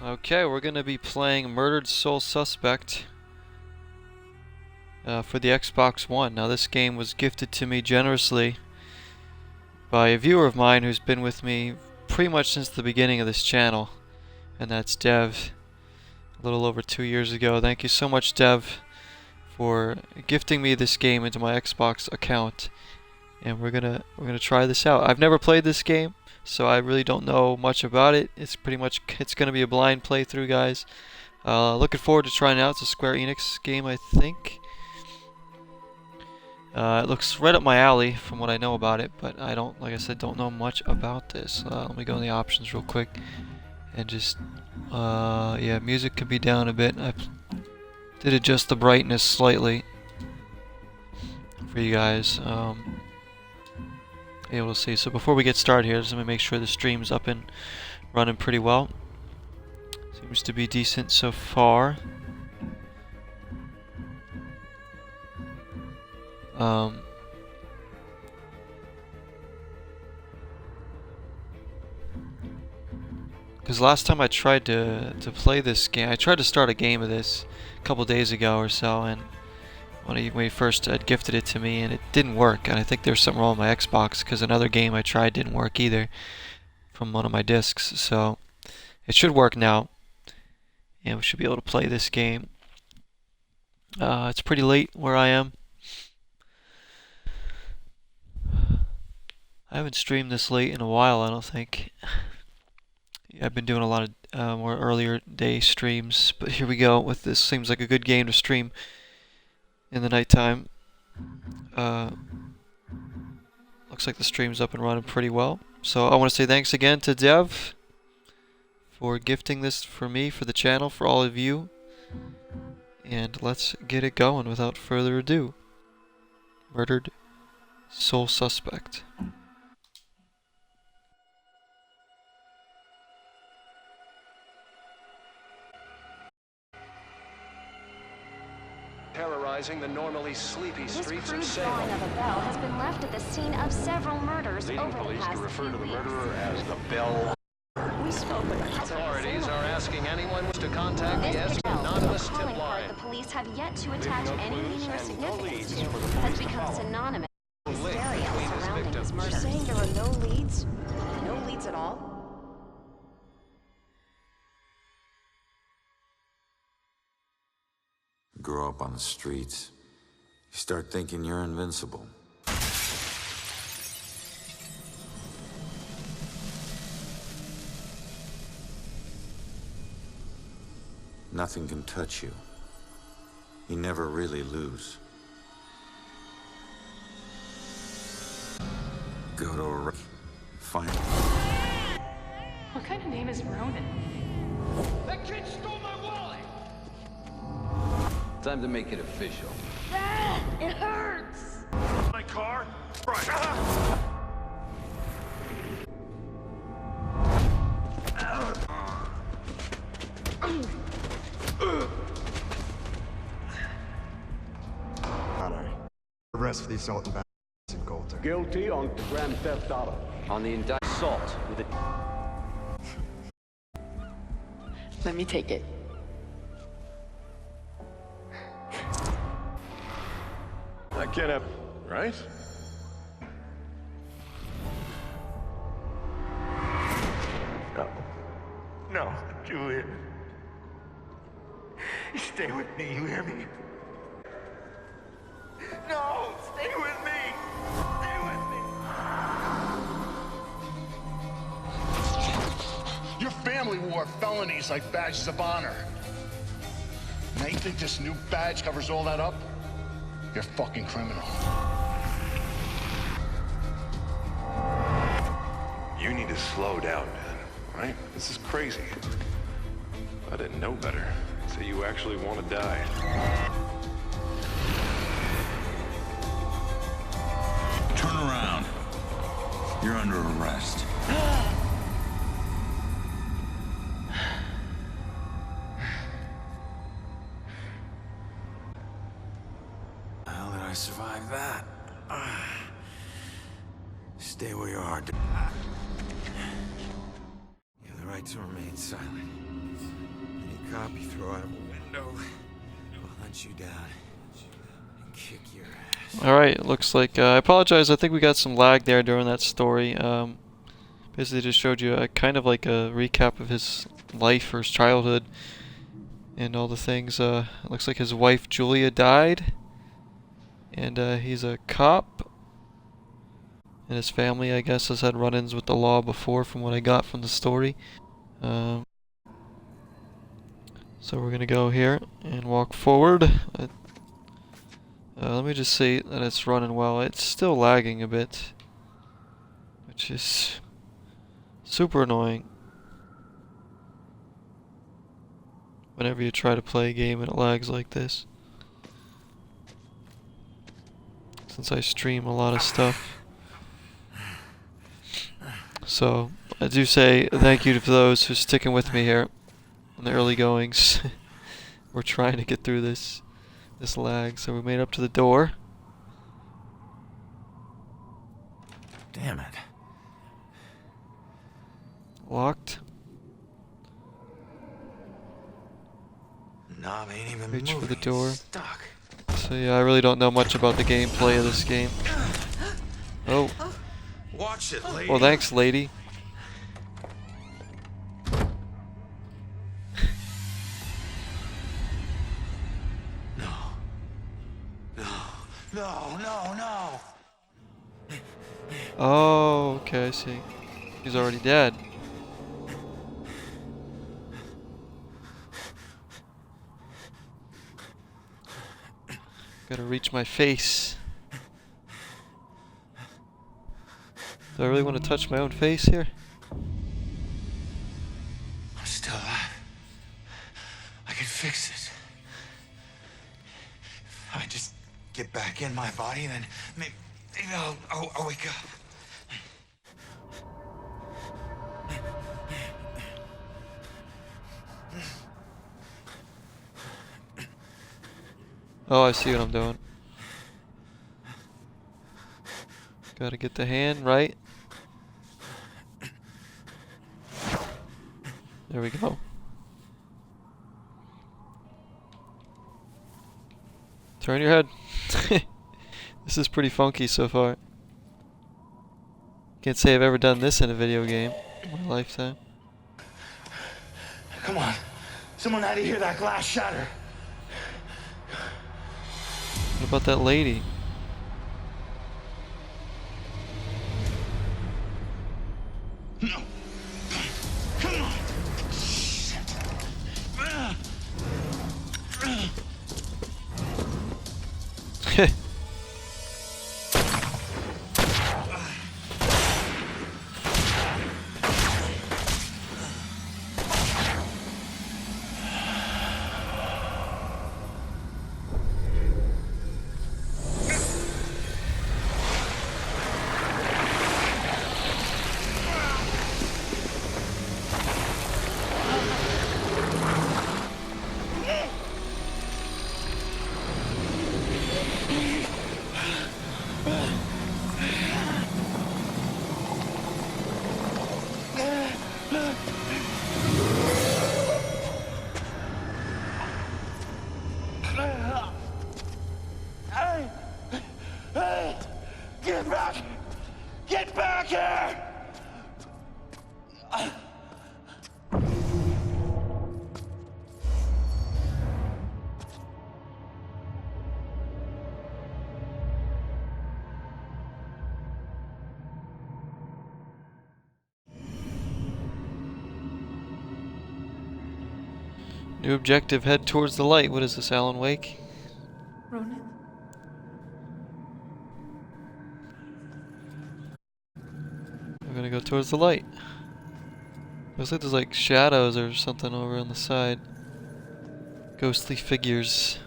Okay, we're gonna be playing Murdered Soul Suspect for the Xbox One. Now this game was gifted to me generously by a viewer of mine who's been with me pretty much since the beginning of this channel, and that's Dev, a little over 2 years ago. Thank you so much, Dev, for gifting me this game into my Xbox account, and we're gonna try this out. I've never played this game, so I really don't know much about it. It's gonna be a blind playthrough, guys. Looking forward to trying it out. It's a Square Enix game, I think. It looks right up my alley from what I know about it, but I don't, like I said, don't know much about this. Let me go in the options real quick and just, yeah, music could be down a bit. I did adjust the brightness slightly for you guys. Yeah, we'll see. So before we get started here, just let me make sure the stream's up and running pretty well. Seems to be decent so far. Because last time I tried to play this game, I tried to start a game of this a couple days ago or so, and when he first had gifted it to me, and it didn't work. And I think there's something wrong with my Xbox, because another game I tried didn't work either from one of my discs. So it should work now, and we should be able to play this game. It's pretty late where I am. I haven't streamed this late in a while, I don't think. I've been doing a lot of more earlier day streams, but here we go with this. Seems like a good game to stream in the nighttime. Looks like the stream's up and running pretty well. So I want to say thanks again to Dev for gifting this for me, for the channel, for all of you. And let's get it going without further ado. Murdered Soul Suspect. Terrorizing the normally sleepy streets of This Salem. crude drawing of a bell has been left at the scene of several murders Leading over the police past to refer few to the weeks. murderer as the Bell. We spoke with the Authorities are asking anyone to contact the This bell, anonymous a tip calling card line. the police have yet to attach no any clues meaning or and no significance leads to, for the has police to become follow. synonymous with Link hysteria between his surrounding victims. this You're murder. saying there are no leads? No leads at all? Grow up on the streets. You start thinking you're invincible. Nothing can touch you. You never really lose. Go to a find. What kind of name is Ronan? That kid stole my wallet! Time to make it official. It hurts! My car? Right. Honor. Arrest for the assault and battery in Coulter. Guilty on grand theft auto. On the assault with a... Let me take it. I can't have... right? No. No, Julian. Stay with me, you hear me? No! Stay with me! Stay with me! Your family wore felonies like badges of honor. Now you think this new badge covers all that up? You're a fucking criminal. You need to slow down, man. Right? This is crazy. If I didn't know better, I'd say you actually want to die. Turn around. You're under arrest. How did I survive that? Stay where you are. You have the right to remain silent. Any cop you throw out of a window will hunt you down and kick your ass. Alright, it looks like, I apologize, I think we got some lag there during that story. Basically just showed you a kind of like a recap of his life or his childhood and all the things. It looks like his wife Julia died, and he's a cop, and his family, I guess, has had run-ins with the law before from what I got from the story. So we're gonna go here and walk forward. Let me just see that it's running well. It's still lagging a bit, which is super annoying whenever you try to play a game and it lags like this, since I stream a lot of stuff. So I do say thank you to those who's sticking with me here in the early goings. We're trying to get through this lag. So we made up to the door. Damn it. Locked. Knob ain't even Reach for moving. the door. It's stuck. So yeah, I really don't know much about the gameplay of this game. Oh. Watch it, lady. Well, thanks, lady. No. Oh, okay, I see. He's already dead. Gotta reach my face. Do I really want to touch my own face here? I'm still alive. I can fix it. If I just get back in my body, then maybe I'll wake up. Oh, I see what I'm doing. Gotta get the hand right. There we go. Turn your head. This is pretty funky so far. Can't say I've ever done this in a video game in my lifetime. Come on. Someone had to hear that glass shatter. What about that lady? No. Come on. Hey! Get back! Get back here! New objective, head towards the light. What is this, Alan Wake? Ronan? We're gonna go towards the light. Looks like there's like shadows or something over on the side. Ghostly figures.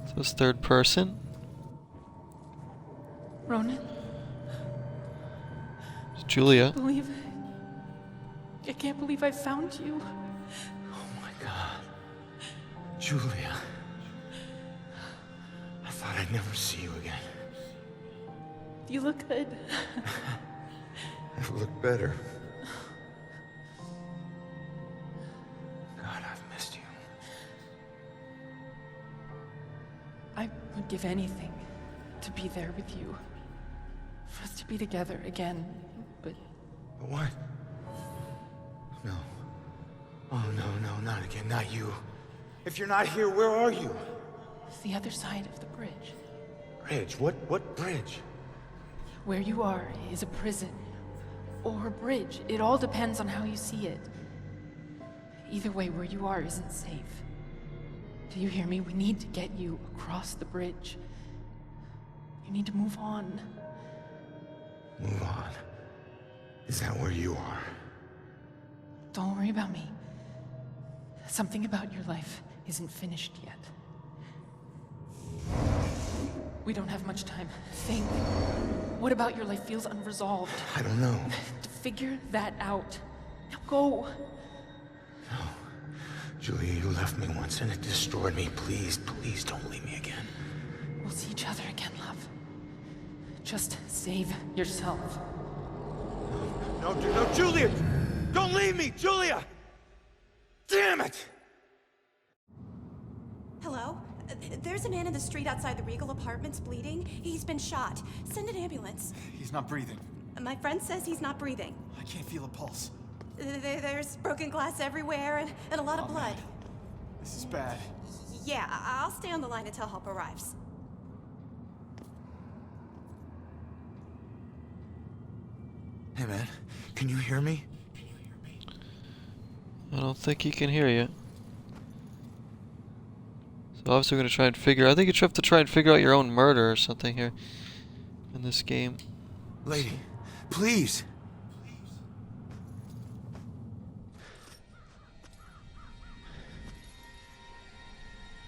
So it's third person. Ronan? It's Julia. Believe it. I can't believe I found you. Oh my God. Julia. I thought I'd never see you again. You look good. Never looked better. God, I've missed you. I would give anything to be there with you. For us to be together again, but But what? No. Oh, no, not again, not you. If you're not here, where are you? it's the other side of the bridge. Bridge? What bridge? Where you are is a prison. Or a bridge. It all depends on how you see it. Either way, where you are isn't safe. Do you hear me? We need to get you across the bridge. You need to move on. Move on. Is that where you are? Don't worry about me. Something about your life isn't finished yet. We don't have much time. Think. What about your life feels unresolved? I don't know. To figure that out. Now go. No. Julia, you left me once and it destroyed me. Please, please don't leave me again. We'll see each other again, love. Just save yourself. No, Julia! Don't leave me, Julia! Damn it! Hello? There's a man in the street outside the Regal Apartments bleeding. He's been shot. Send an ambulance. He's not breathing. My friend says he's not breathing. I can't feel a pulse. There's broken glass everywhere and a lot of blood. Man. This is bad. Yeah, I'll stay on the line until help arrives. Hey, man. Can you hear me? I don't think he can hear you. So obviously we're gonna try and figure. I think you have to try and figure out your own murder or something here in this game. Lady, please.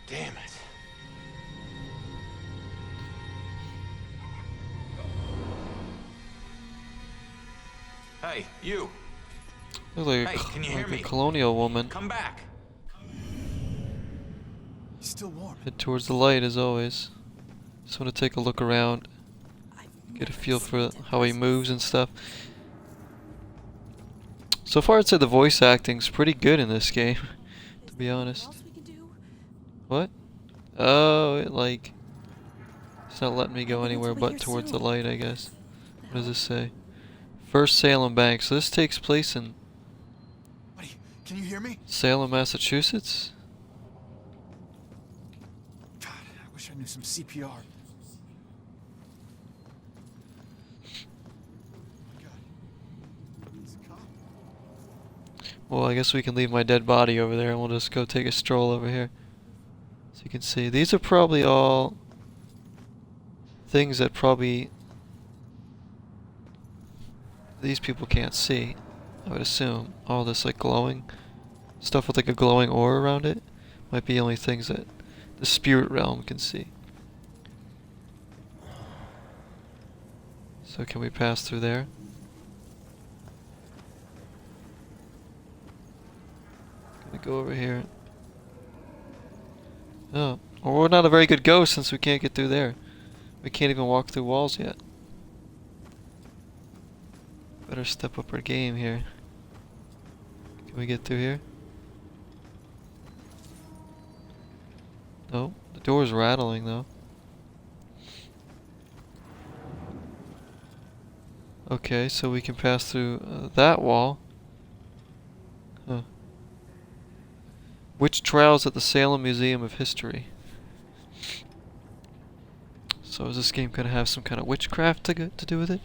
Damn it. Hey, you. Looks like, Hey, can you hear like me? a colonial woman. Come back. He's still warm. Head towards the light as always. Just want to take a look around, get a feel for how he moves and stuff. So far I'd say the voice acting's pretty good in this game, to be honest. What? Oh, it's not letting me go anywhere but towards the light, I guess. What does this say? First Salem Bank. So this takes place in Buddy, can you hear me? Salem, Massachusetts? God, I wish I knew some CPR. Oh my God. It's a cop. Well, I guess we can leave my dead body over there and we'll just go take a stroll over here. So you can see, these are probably all things that probably these people can't see, I would assume. All this like glowing stuff with like a glowing aura around it might be only things that the spirit realm can see. So can we pass through there? Gonna go over here. Oh, well, we're not a very good ghost since we can't get through there. We can't even walk through walls yet. Better step up our game here. Can we get through here? No, the door's rattling though. Okay, so we can pass through that wall. Huh. Witch trials at the Salem Museum of History. So is this game gonna have some kind of witchcraft to do with it?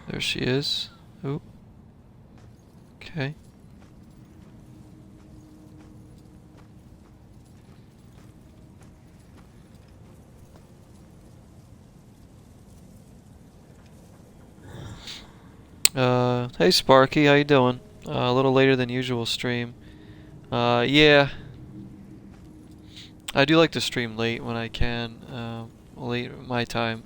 There she is. Oop. Okay. Hey Sparky, how you doing? A little later than usual stream. Yeah. I do like to stream late when I can. Late my time.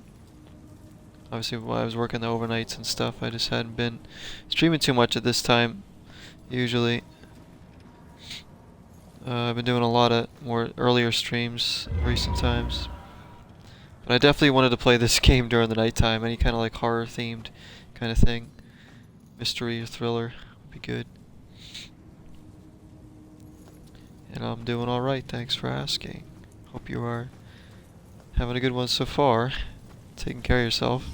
Obviously, while I was working the overnights and stuff, I just hadn't been streaming too much at this time, usually. I've been doing a lot of more earlier streams in recent times. But I definitely wanted to play this game during the nighttime. Any kind of like horror themed kind of thing. Mystery or thriller would be good. And I'm doing alright, thanks for asking. Hope you are having a good one so far. Taking care of yourself.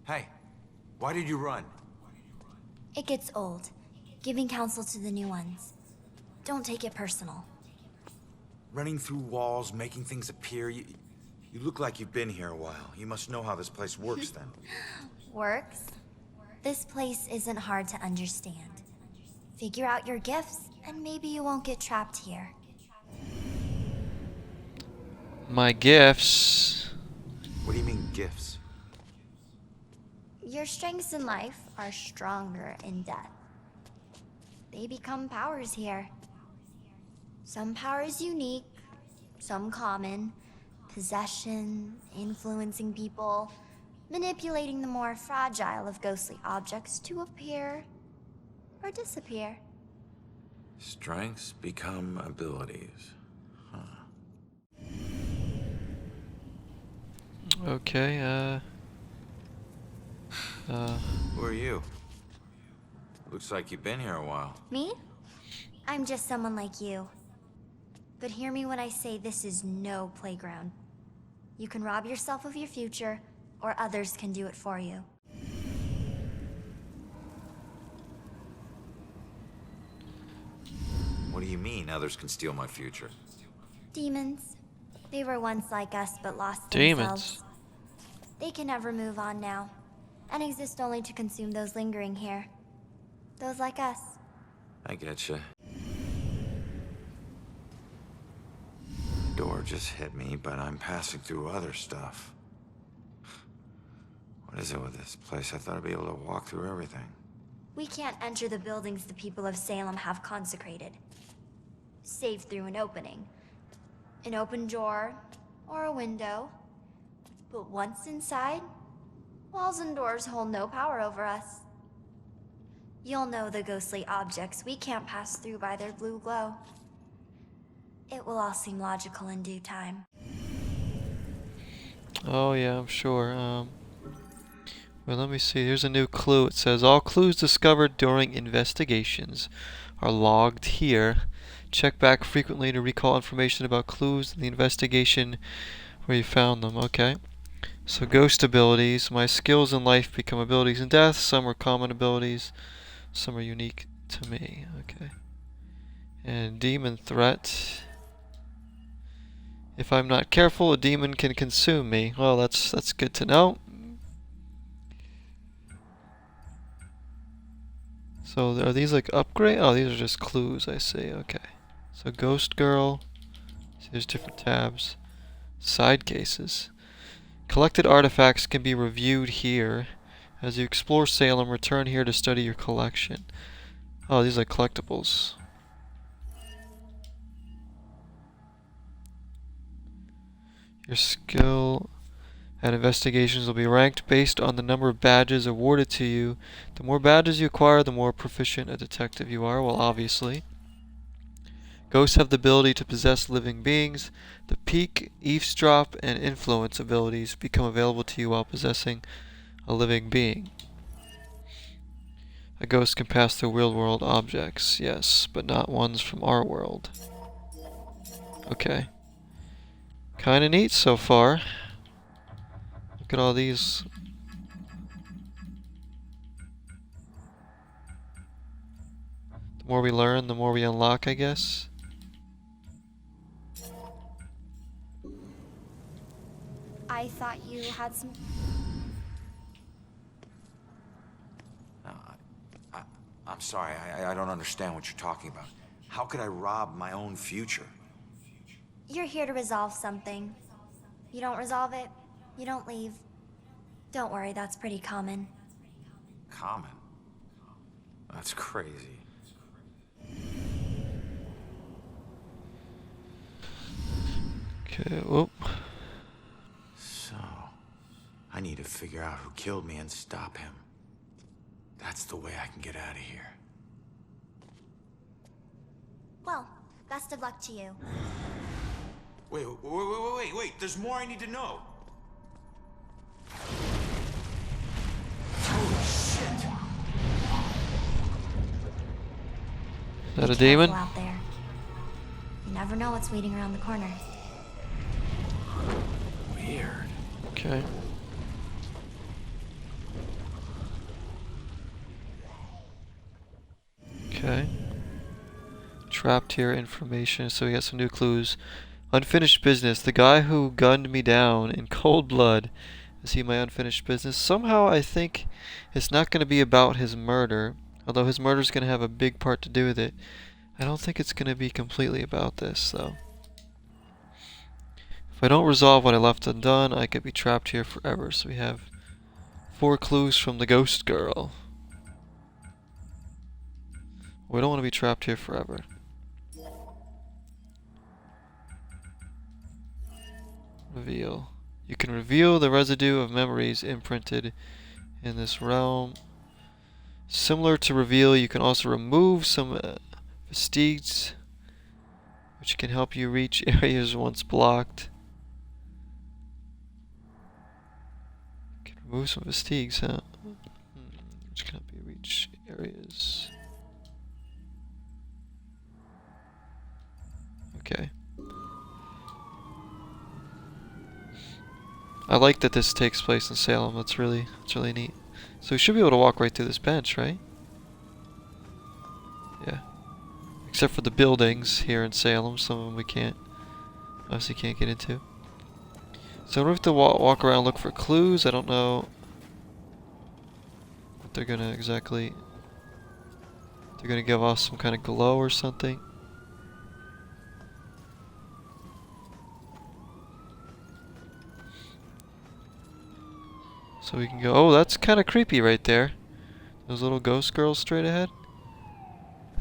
Hey, why did you run? It gets old, giving counsel to the new ones. Don't take it personal. Running through walls, making things appear. You look like you've been here a while. You must know how this place works then. Works? This place isn't hard to understand. Figure out your gifts, and maybe you won't get trapped here. My gifts. What do you mean, gifts? Your strengths in life are stronger in death. They become powers here. Some powers unique, some common. Possession, influencing people, manipulating the more fragile of ghostly objects to appear or disappear. Strengths become abilities. Okay, Who are you? Looks like you've been here a while. Me? I'm just someone like you. But hear me when I say this is no playground. You can rob yourself of your future, or others can do it for you. What do you mean others can steal my future? Demons. They were once like us, but lost Demons. themselves. They can never move on now, and exist only to consume those lingering here. Those like us. I getcha. Door just hit me, but I'm passing through other stuff. What is it with this place? I thought I'd be able to walk through everything. We can't enter the buildings the people of Salem have consecrated. Save through an opening. An open door, or a window. But once inside, walls and doors hold no power over us. You'll know the ghostly objects we can't pass through by their blue glow. It will all seem logical in due time. oh yeah, I'm sure. Well, let me see. Here's a new clue. It says all clues discovered during investigations are logged here. Check back frequently to recall information about clues in the investigation where you found them. Okay. So ghost abilities. My skills in life become abilities in death. Some are common abilities. Some are unique to me. Okay. And demon threat. If I'm not careful, a demon can consume me. Well, that's good to know. So are these like upgrade? Oh, these are just clues, I see. Okay. So Ghost Girl. See, there's different tabs. Side cases. Collected artifacts can be reviewed here. As you explore Salem, return here to study your collection. Oh, these are collectibles. Your skill at investigations will be ranked based on the number of badges awarded to you. The more badges you acquire, the more proficient a detective you are. Well, obviously. Ghosts have the ability to possess living beings. The peek, eavesdrop, and influence abilities become available to you while possessing a living being. A ghost can pass through real world objects, yes, but not ones from our world. Okay. Kinda neat so far. Look at all these. The more we learn, the more we unlock, I guess. I thought you had some... I'm sorry, I don't understand what you're talking about. How could I rob my own future? You're here to resolve something. You don't resolve it, you don't leave. Don't worry, that's pretty common. Common? That's crazy. Okay, whoop. So, I need to figure out who killed me and stop him. That's the way I can get out of here. Well, best of luck to you. Wait. There's more I need to know. Holy shit. Is that a Be demon? careful out there. You never know what's waiting around the corner. Weird. Okay. Okay. Trapped here information, so we got some new clues. Unfinished business. The guy who gunned me down in cold blood. Is he my unfinished business? Somehow I think it's not going to be about his murder. Although his murder is going to have a big part to do with it. I don't think it's going to be completely about this, though. If I don't resolve what I left undone, I could be trapped here forever. So we have 4 clues from the ghost girl. We don't want to be trapped here forever. Reveal. You can reveal the residue of memories imprinted in this realm. Similar to reveal, you can also remove some vestiges, which can help you reach areas once blocked. You can remove some vestiges, huh? Which can help you reach areas. Okay. I like that this takes place in Salem. That's really neat. So we should be able to walk right through this bench, right? Yeah. Except for the buildings here in Salem. Some of them we can't. Obviously can't get into. So we have to walk around and look for clues. I don't know what they're gonna exactly... They're gonna give off some kind of glow or something. So we can go, oh, that's kind of creepy right there. Those little ghost girls straight ahead.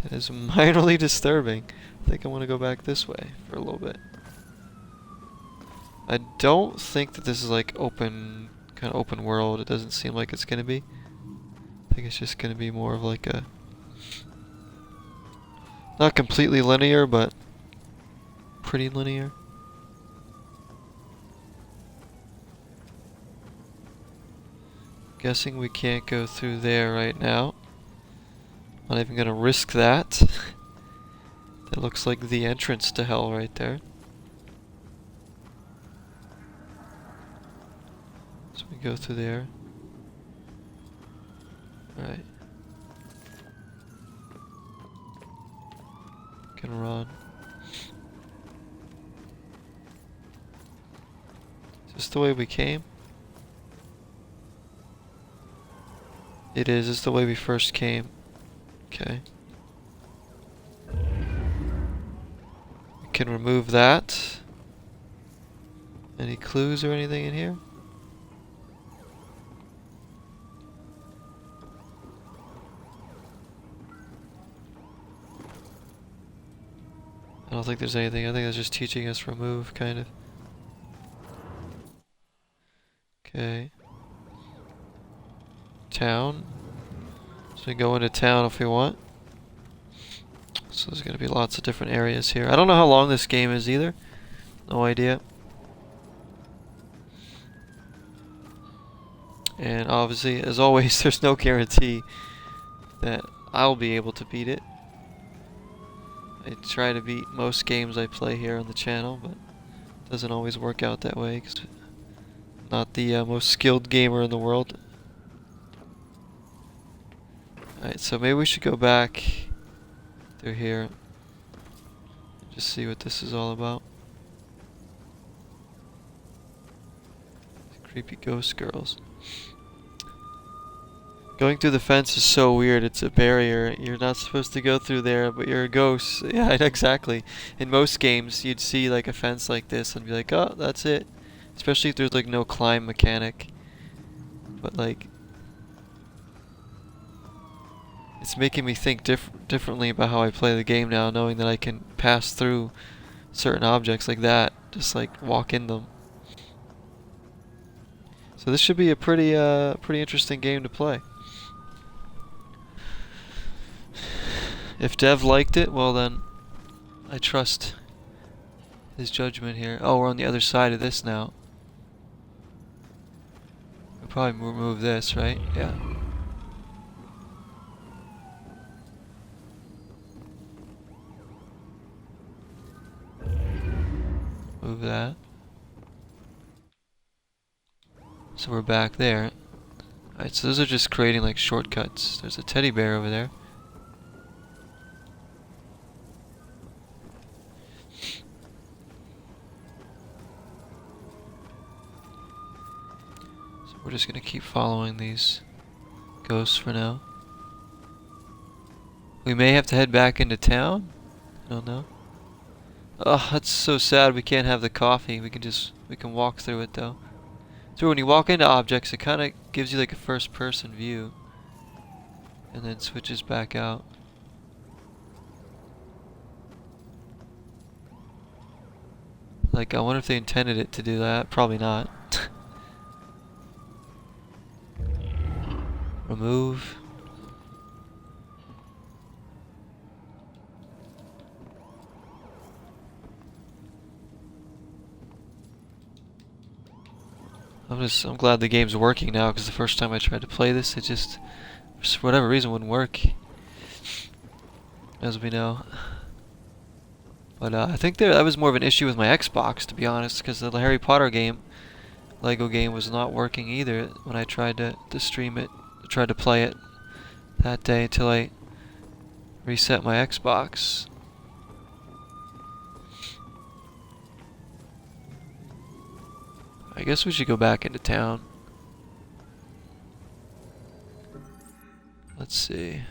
That is minorly disturbing. I think I want to go back this way for a little bit. I don't think that this is like open, kind of open world. It doesn't seem like it's going to be. I think it's just going to be more of like a, not completely linear, but pretty linear. Guessing we can't go through there right now. Not even gonna risk that. That looks like the entrance to hell right there. So we go through there. Alright. Can run. Is this the way we came? It is. It's the way we first came. Okay. We can remove that. Any clues or anything in here? I don't think there's anything. I think that's just teaching us remove, kind of. Okay. Town. So we go into town if we want. So there's going to be lots of different areas here. I don't know how long this game is either. No idea. And obviously, as always, there's no guarantee that I'll be able to beat it. I try to beat most games I play here on the channel, but it doesn't always work out that way because I'm not the most skilled gamer in the world. Alright, so maybe we should go back through here and just see what this is all about. Creepy ghost girls. Going through the fence is so weird. It's a barrier. You're not supposed to go through there, but you're a ghost. Yeah, exactly. In most games, you'd see like a fence like this and be like, oh, that's it. Especially if there's like no climb mechanic. But like, it's making me think differently about how I play the game now, knowing that I can pass through certain objects like that, just like walk in them. So this should be a pretty interesting game to play. If Dev liked it, well then, I trust his judgment here. Oh, we're on the other side of this now. We'll probably remove this, right? Yeah. Move that. So we're back there. Alright, so those are just creating like shortcuts. There's a teddy bear over there. So we're just gonna keep following these ghosts for now. We may have to head back into town. I don't know. Oh, that's so sad we can't have the coffee. We can walk through it though. So when you walk into objects, it kind of gives you like a first person view. And then switches back out. Like, I wonder if they intended it to do that. Probably not. Remove. I'm glad the game's working now, because the first time I tried to play this, it just, for whatever reason, wouldn't work. As we know. But I think that was more of an issue with my Xbox, to be honest, because the Harry Potter game, Lego game, was not working either when I tried to stream it, tried to play it that day until I reset my Xbox. I guess we should go back into town. Let's see.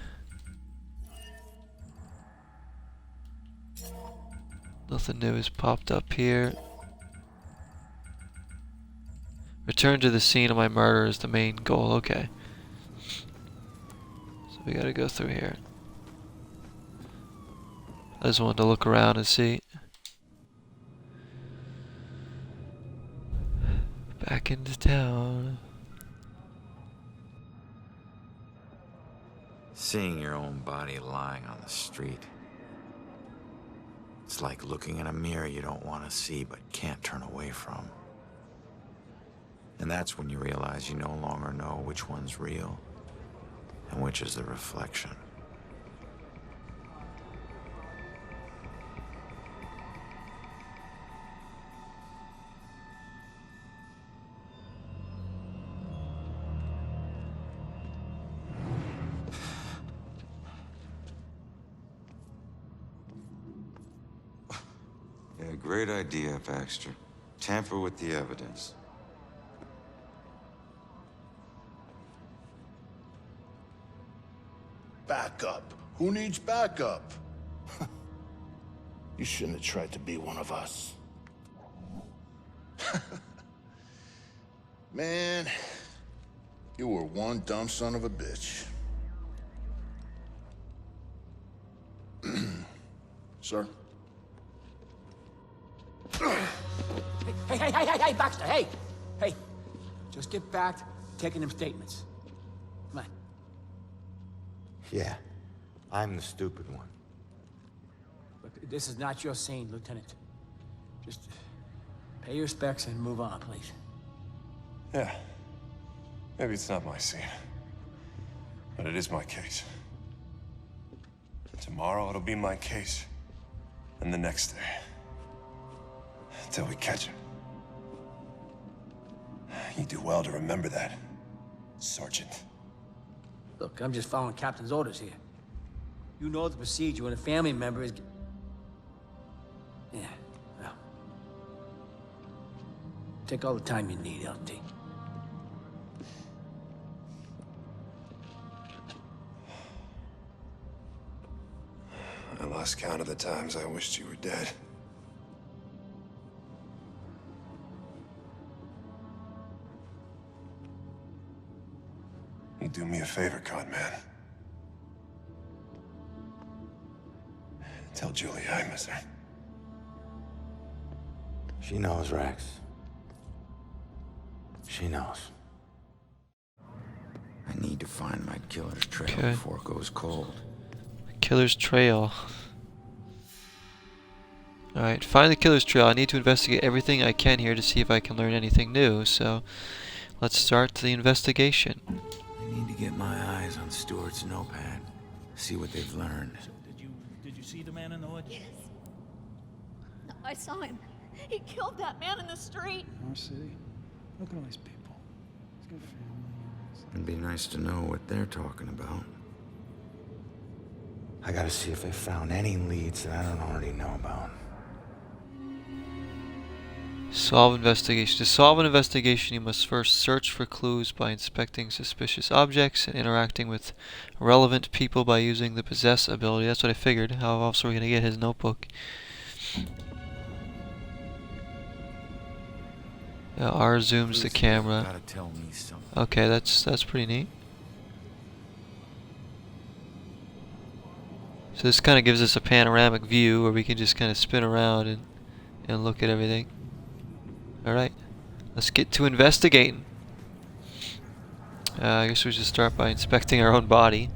Nothing new has popped up here. Return to the scene of my murder is the main goal. Okay. So we gotta go through here. I just wanted to look around and see. Back into town. Seeing your own body lying on the street. It's like looking in a mirror you don't want to see but can't turn away from. And that's when you realize you no longer know which one's real and which is the reflection. Yeah, great idea, Baxter. Tamper with the evidence. Backup? Who needs backup? You shouldn't have tried to be one of us. Man, you were one dumb son of a bitch. Sir? Hey, Baxter, hey! Hey, just get back to taking them statements. Come on. Yeah, I'm the stupid one. Look, this is not your scene, Lieutenant. Just pay your respects and move on, please. Yeah. Maybe it's not my scene. But it is my case. Tomorrow it'll be my case. And the next day. Until we catch him. You do well to remember that, Sergeant. Look, I'm just following Captain's orders here. You know the procedure when a family member is... Yeah, well... Take all the time you need, LT. I lost count of the times I wished you were dead. You do me a favor, con man. Tell Julie I miss her. She knows, Rex. She knows. I need to find my killer's trail before it goes cold. Killer's trail. Alright, find the killer's trail. I need to investigate everything I can here to see if I can learn anything new. So, let's start the investigation. I need to get my eyes on Stewart's notepad. See what they've learned. So did you see the man in the hood? Yes. I saw him. He killed that man in the street. Our city. Look at all these people. He's got family. It'd be nice to know what they're talking about. I gotta see if they found any leads that I don't already know about. Solve investigation. To solve an investigation, you must first search for clues by inspecting suspicious objects and interacting with relevant people by using the possess ability. That's what I figured. How else are we going to get his notebook? R zooms the camera. Gotta tell me something. Okay, that's pretty neat. So this kind of gives us a panoramic view where we can just kind of spin around and look at everything. Alright, let's get to investigating. I guess we should start by inspecting our own body.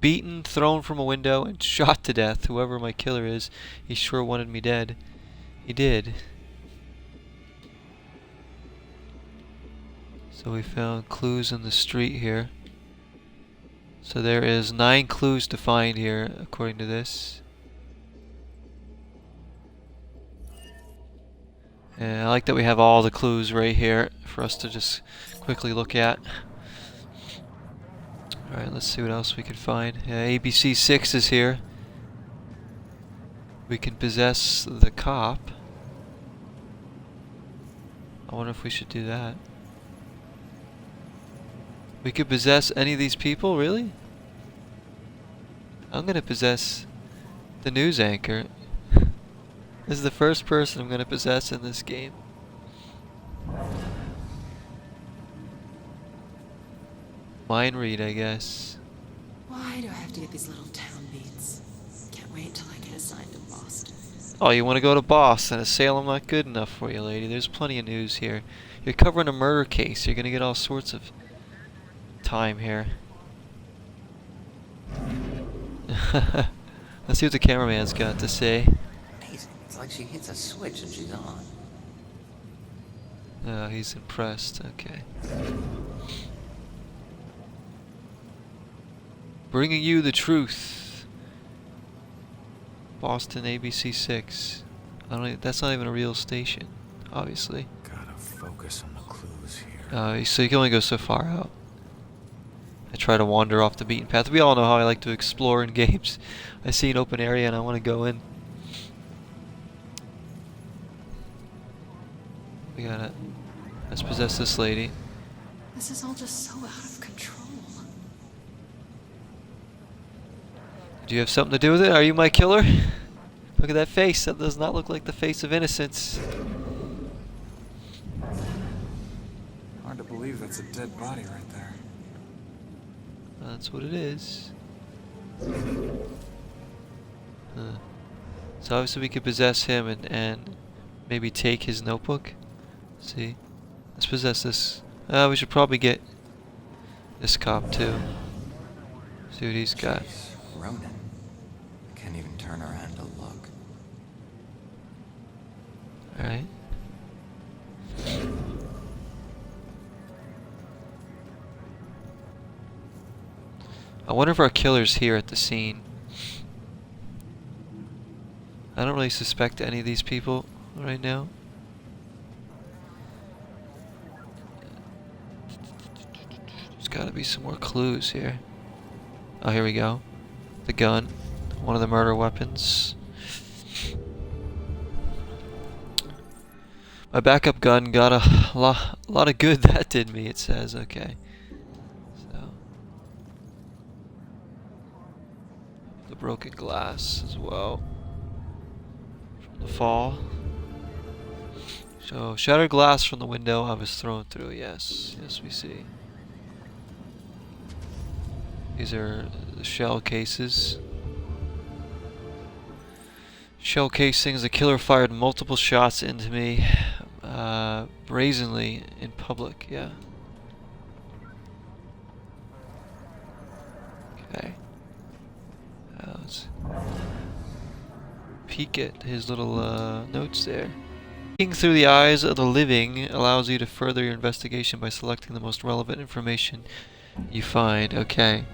Beaten, thrown from a window, and shot to death. Whoever my killer is, he sure wanted me dead. He did. So we found clues in the street here. So there is 9 clues to find here, according to this. And I like that we have all the clues right here for us to just quickly look at. Alright, let's see what else we can find. ABC 6 is here. We can possess the cop. I wonder if we should do that. We could possess any of these people, really? I'm gonna possess the news anchor. This is the first person I'm gonna possess in this game. Mind read, I guess. Why do I have to get these little town beats? Can't wait till I get assigned to Boston. Oh, you want to go to Boston? Is Salem not good enough for you, lady? There's plenty of news here. You're covering a murder case. You're gonna get all sorts of time here. Let's see what the cameraman's got to say. Amazing. It's like she hits a switch and she's on. Oh, he's impressed. Okay. Bringing you the truth. Boston ABC 6. I don't. That's not even a real station, obviously. Gotta focus on the clues here. So you can only go so far out. I try to wander off the beaten path. We all know how I like to explore in games. I see an open area and I want to go in. We gotta. Let's possess this lady. This is all just so out of control. Do you have something to do with it? Are you my killer? Look at that face. That does not look like the face of innocence. Hard to believe that's a dead body right there. That's what it is. So obviously we could possess him and maybe take his notebook. See? Let's possess this. We should probably get this cop too. See what he's got. Ronan. I can't even turn around to look. Alright. I wonder if our killer's here at the scene. I don't really suspect any of these people right now. There's gotta be some more clues here. Oh, here we go. The gun. One of the murder weapons. My backup gun got a lot of good that did me, it says. Okay. So. The broken glass as well. From the fall. So, shattered glass from the window I was thrown through, yes. Yes, we see. These are the shell cases. Shell casings. The killer fired multiple shots into me, brazenly in public. Yeah. Okay. Let's peek at his little notes there. Looking through the eyes of the living allows you to further your investigation by selecting the most relevant information you find. Okay.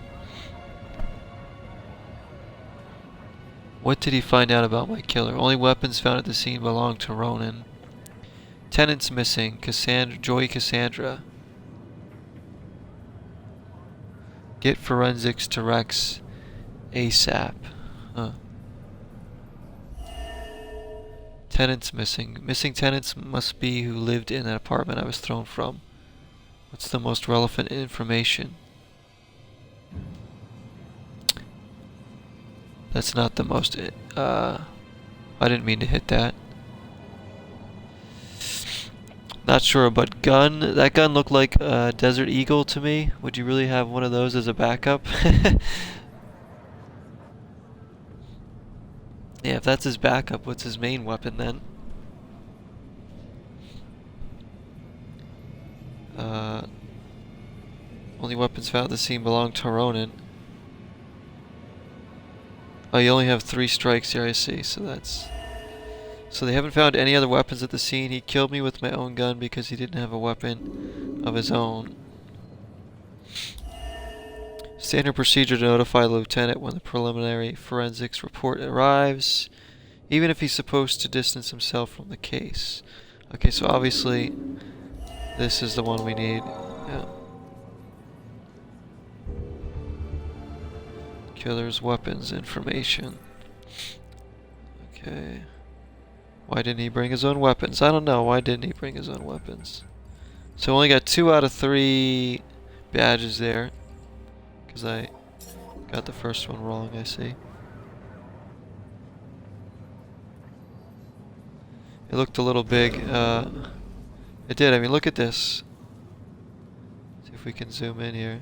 What did he find out about my killer? Only weapons found at the scene belong to Ronan. Tenants missing. Joy Cassandra. Get forensics to Rex ASAP. Huh. Tenants missing. Missing tenants must be who lived in that apartment I was thrown from. What's the most relevant information? That's not the most... I didn't mean to hit that. Not sure, but gun... That gun looked like a Desert Eagle to me. Would you really have one of those as a backup? Yeah, if that's his backup, what's his main weapon then? Only weapons found at the scene belong to Ronan. Oh, you only have 3 strikes here, I see, so that's... So they haven't found any other weapons at the scene. He killed me with my own gun because he didn't have a weapon of his own. Standard procedure to notify the lieutenant when the preliminary forensics report arrives, even if he's supposed to distance himself from the case. Okay, so obviously this is the one we need. Yeah. Killer's weapons information. Okay. Why didn't he bring his own weapons? I don't know. Why didn't he bring his own weapons? So only got 2 out of 3 badges there. Because I got the first one wrong, I see. It looked a little big. It did. I mean, look at this. See if we can zoom in here.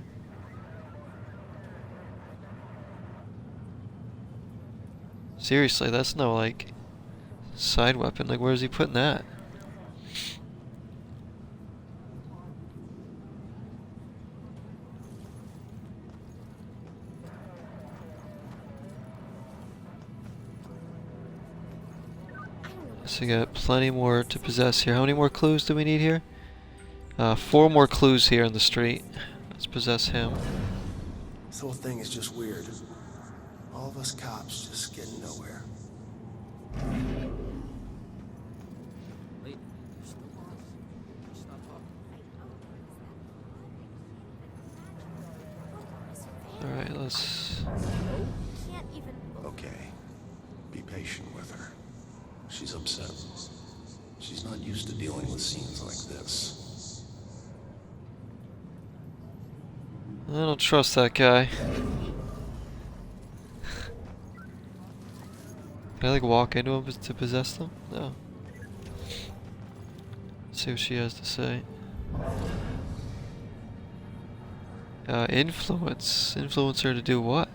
Seriously, that's no, like, side weapon. Like, where's he putting that? So we got plenty more to possess here. How many more clues do we need here? 4 more clues here in the street. Let's possess him. This whole thing is just weird. All of us cops just getting nowhere. Alright, let's... Okay. Be patient with her. She's upset. She's not used to dealing with scenes like this. I don't trust that guy. Can I like walk into him to possess them? No. Let's see what she has to say. Influence. Influence her to do what?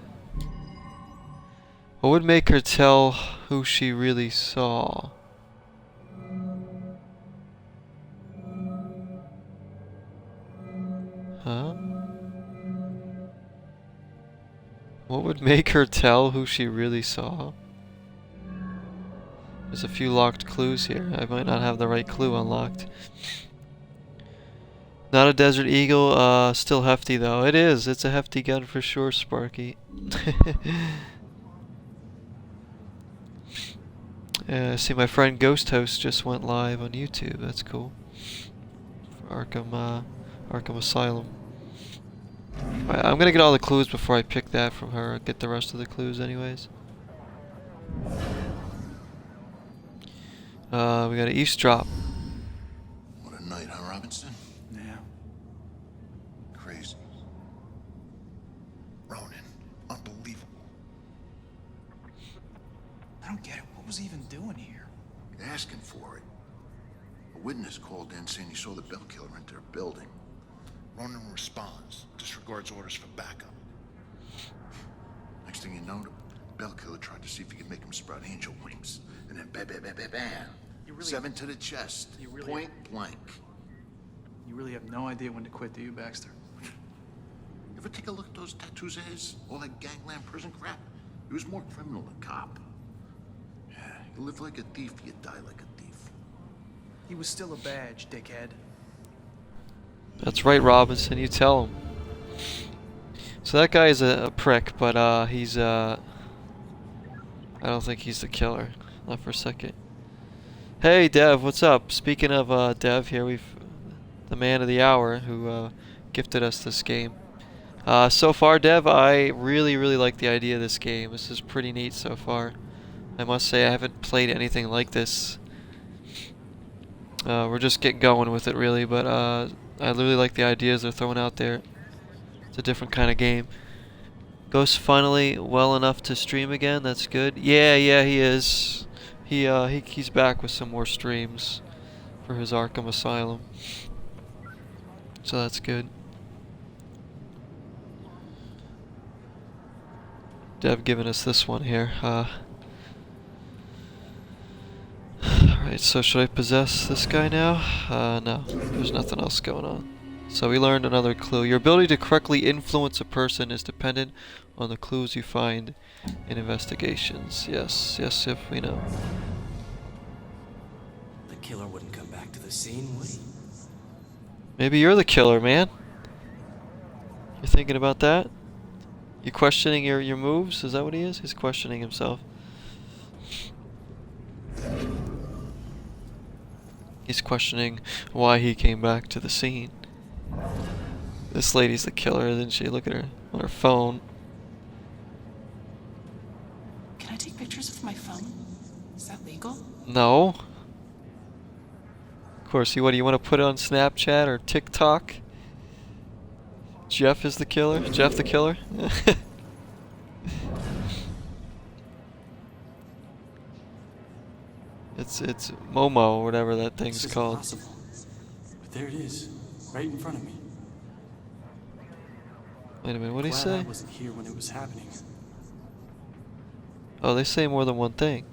What would make her tell who she really saw? Huh? What would make her tell who she really saw? There's a few locked clues here. I might not have the right clue unlocked. Not a Desert Eagle, still hefty though. It is. It's a hefty gun for sure, Sparky. See, my friend Ghost Host just went live on YouTube. That's cool. For Arkham Asylum. Alright, I'm gonna get all the clues before I pick that from her. Get the rest of the clues anyways. We got an eavesdrop. What a night, huh, Robinson? Yeah. Crazy. Ronan, unbelievable. I don't get it. What was he even doing here? Asking for it. A witness called in saying he saw the Bell Killer enter a building. Ronan responds, disregards orders for backup. Next thing you know, the Bell Killer tried to see if he could make him sprout angel wings. And then bam, bam, bam, bam, bam. 7 to the chest. Point blank. You really have no idea when to quit, do you, Baxter? ever take a look at those tattoos of his? All that gangland prison crap? He was more criminal than cop. Yeah, you live like a thief, you die like a thief. He was still a badge, dickhead. That's right, Robinson. You tell him. So that guy is a prick, but he's I don't think he's the killer. Not for a second. Hey, Dev, what's up? Speaking of Dev, here we've the man of the hour who gifted us this game. So far, Dev, I really like the idea of this game. This is pretty neat so far. I must say I haven't played anything like this. We're just getting going with it, really, but I really like the ideas they're throwing out there. It's a different kind of game. Ghost finally well enough to stream again. That's good. Yeah, he is. He's back with some more streams for his Arkham Asylum. So that's good. Dev giving us this one here. Alright, so should I possess this guy now? No, there's nothing else going on. So we learned another clue. Your ability to correctly influence a person is dependent on the clues you find in investigations. Yes, we know. The killer wouldn't come back to the scene, would he? Maybe you're the killer, man. You thinking about that? You questioning your moves? Is that what he is? He's questioning himself. He's questioning why he came back to the scene. This lady's the killer, isn't she? Look at her on her phone. Can I take pictures with my phone? Is that legal? No. Of course, what do you want to put it on Snapchat or TikTok? Jeff is the killer? Jeff the killer? It's Momo or whatever that thing's called. Impossible. But there it is, right in front of me. Wait a minute, what did he Glad say? I wasn't here when it was happening. Oh, they say more than one thing.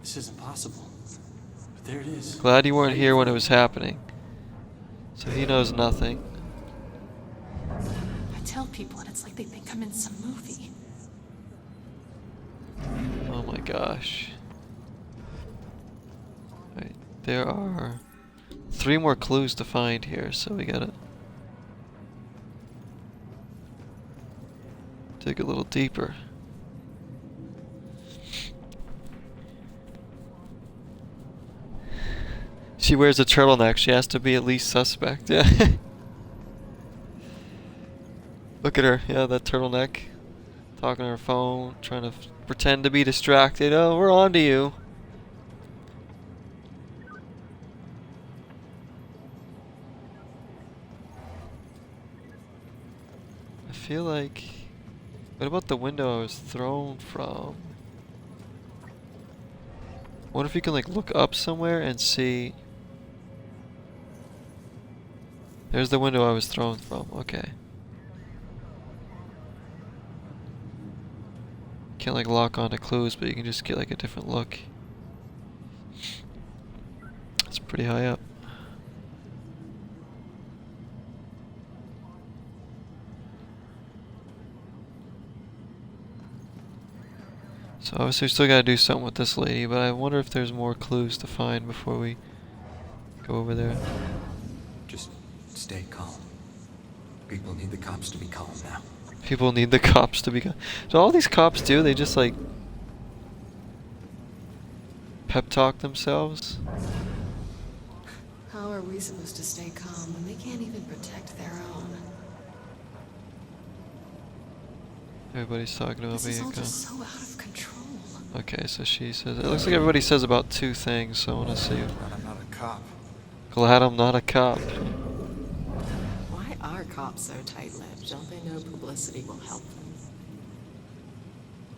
This isn't possible. But there it is. Glad you weren't here when it was happening. So he knows nothing. I tell people and it's like they think I'm in some movie. Oh my gosh. Right, there are 3 more clues to find here, so we gotta dig a little deeper. She wears a turtleneck. She has to be at least suspect. Yeah. Look at her. Yeah, that turtleneck. Talking on her phone, trying to pretend to be distracted. Oh, we're on to you. I feel like... What about the window I was thrown from? I wonder if you can like look up somewhere and see... There's the window I was thrown from. Okay. Can't like lock onto clues, but you can just get like a different look. It's pretty high up. So obviously we still gotta do something with this lady, but I wonder if there's more clues to find before we go over there. Just stay calm. People need the cops to be calm now. People need the cops to be... So all these cops do, they just like... pep talk themselves? How are we supposed to stay calm when they can't even protect their own? Everybody's talking about This being is all calm. just so out of control. Okay, so she says... It looks like everybody says about 2 things, so I wanna see. Glad I'm not a cop. Glad I'm not a cop. Why are cops so tight-lipped? Don't they know publicity will help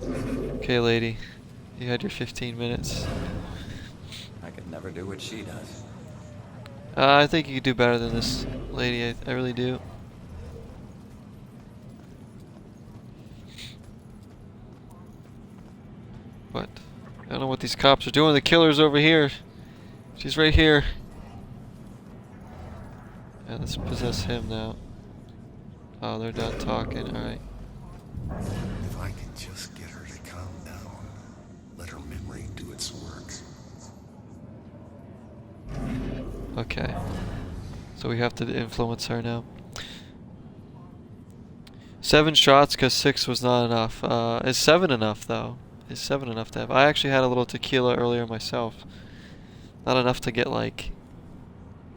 them? Okay, lady. You had your 15 minutes. I could never do what she does. I think you could do better than this lady. I really do. But I don't know what these cops are doing. The killer's over here. She's right here. Yeah, let's possess him now. Oh, they're done talking. All right. If I could just get her to calm down, let her memory do its work. Okay. So we have to influence her now. 7 shots because 6 was not enough. Is 7 enough though? Is 7 enough to have? I actually had a little tequila earlier myself. Not enough to get like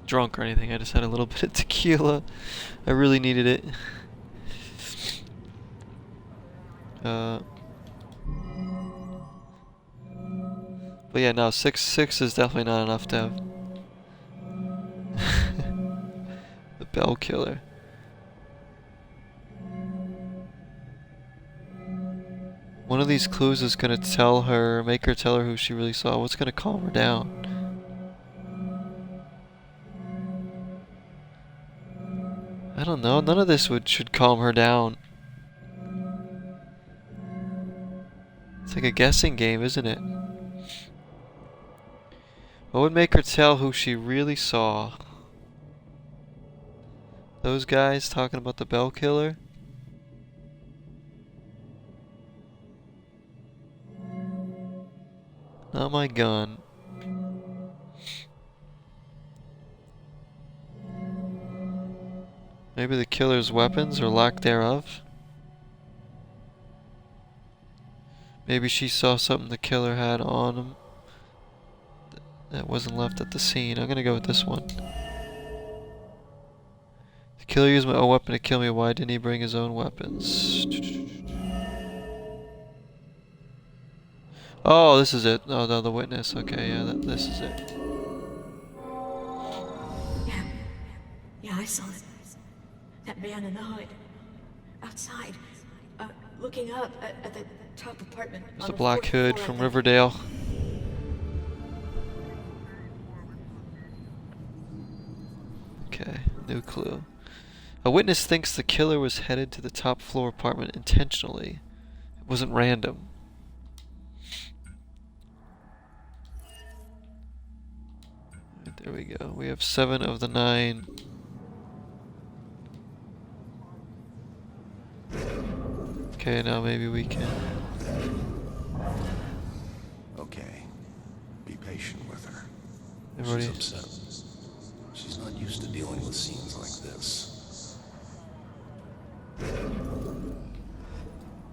drunk or anything. I just had a little bit of tequila. I really needed it. But yeah, no, 6 is definitely not enough to have. The bell killer. One of these clues is gonna tell her, make her tell her who she really saw. What's gonna calm her down? I don't know. None of this should calm her down. It's like a guessing game, isn't it? What would make her tell who she really saw? Those guys talking about the bell killer? Not my gun. Maybe the killer's weapons or lack thereof? Maybe she saw something the killer had on him that wasn't left at the scene. I'm gonna go with this one. The killer used my own weapon to kill me. Why didn't he bring his own weapons? Oh, this is it. Oh, no, the witness. Okay, yeah, this is it. Yeah, I saw it. That man in the hood. Outside. Looking up at the top apartment. It's the Black Hood from Riverdale. Okay, new clue. A witness thinks the killer was headed to the top floor apartment intentionally. It wasn't random. Right, there we go. We have 7 of the 9. Okay, now maybe we can. Okay. Be patient with her. Everybody. She's upset. She's not used to dealing with scenes like this.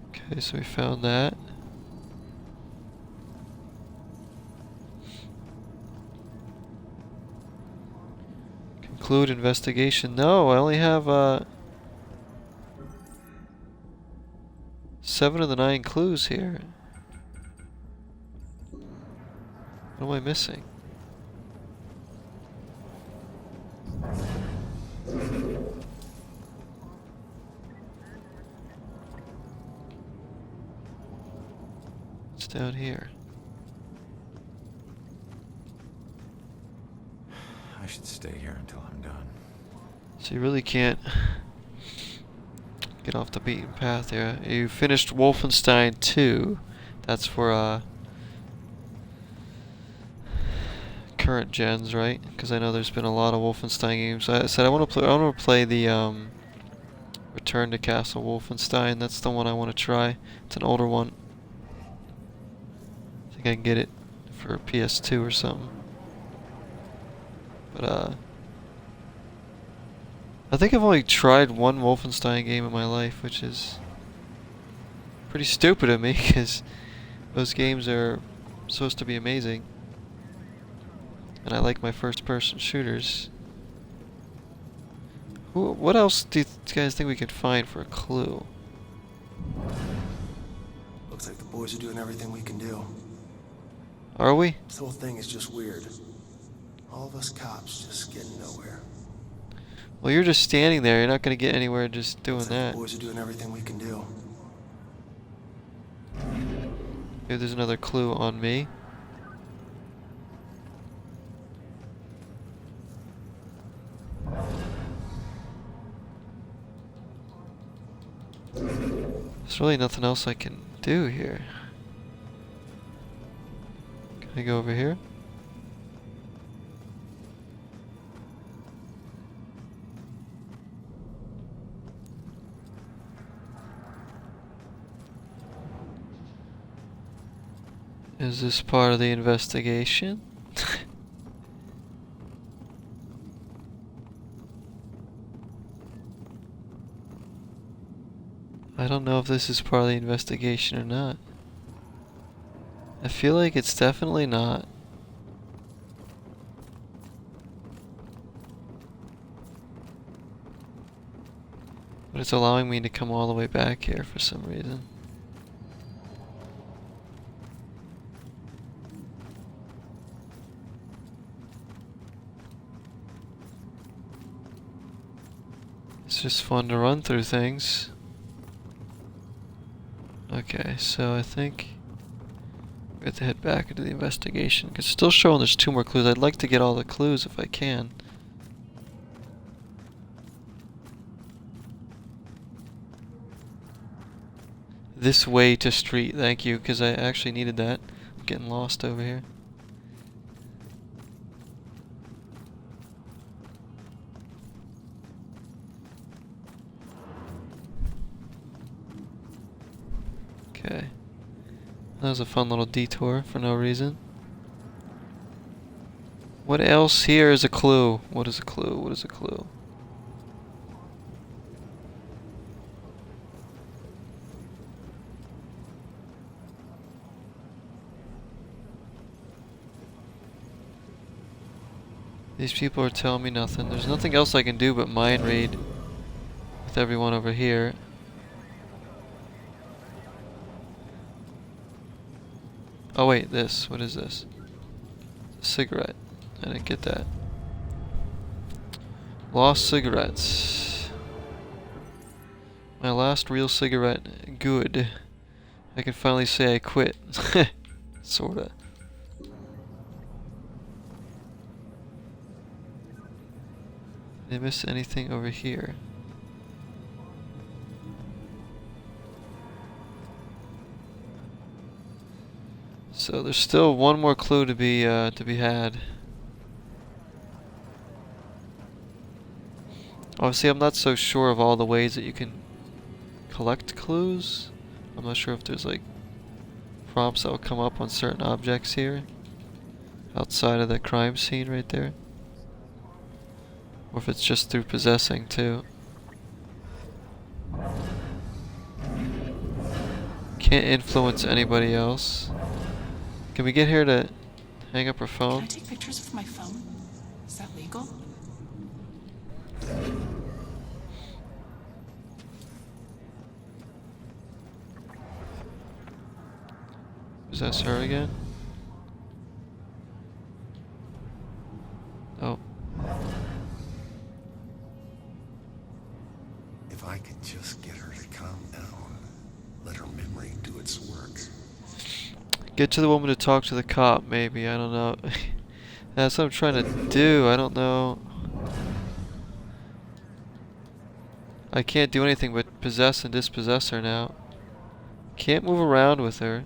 Okay, so we found that. Conclude investigation. No, I only have 7 of the 9 clues here. What am I missing? It's down here. I should stay here until I'm done. So you really can't get off the beaten path here. You finished Wolfenstein 2. That's for current gens, right? Because I know there's been a lot of Wolfenstein games. I said I want to play the Return to Castle Wolfenstein. That's the one I want to try. It's an older one. I think I can get it for PS2 or something. But I think I've only tried one Wolfenstein game in my life, which is pretty stupid of me because those games are supposed to be amazing. And I like my first-person shooters. What else do you guys think we could find for a clue? Looks like the boys are doing everything we can do. Are we? This whole thing is just weird. All of us cops just getting nowhere. Well, you're just standing there. You're not going to get anywhere just doing Looks like that. the boys are doing everything we can do. Maybe there's another clue on me. There's really nothing else I can do here. Can I go over here? Is this part of the investigation? I don't know if this is part of the investigation or not. I feel like it's definitely not. But it's allowing me to come all the way back here for some reason. It's just fun to run through things. Okay, so I think we have to head back into the investigation. It's still showing there's 2 more clues. I'd like to get all the clues if I can. This way to street, thank you, because I actually needed that. I'm getting lost over here. Okay. That was a fun little detour for no reason. What else here is a clue? What is a clue? What is a clue? These people are telling me nothing. There's nothing else I can do but mind read with everyone over here. Oh wait, this. What is this? A cigarette. I didn't get that. Lost cigarettes. My last real cigarette. Good. I can finally say I quit. Sorta. Did I miss anything over here? So there's still one more clue to be had. Obviously, I'm not so sure of all the ways that you can collect clues. I'm not sure if there's like prompts that will come up on certain objects here outside of the crime scene right there. Or if it's just through possessing too. Can't influence anybody else. Can we get here to hang up her phone? Can I take pictures with my phone? Is that legal? Is that her again? Oh. If I could just get her to calm down, let her memory do its work. Get to the woman to talk to the cop, maybe. I don't know. That's what I'm trying to do. I don't know. I can't do anything but possess and dispossess her now. Can't move around with her.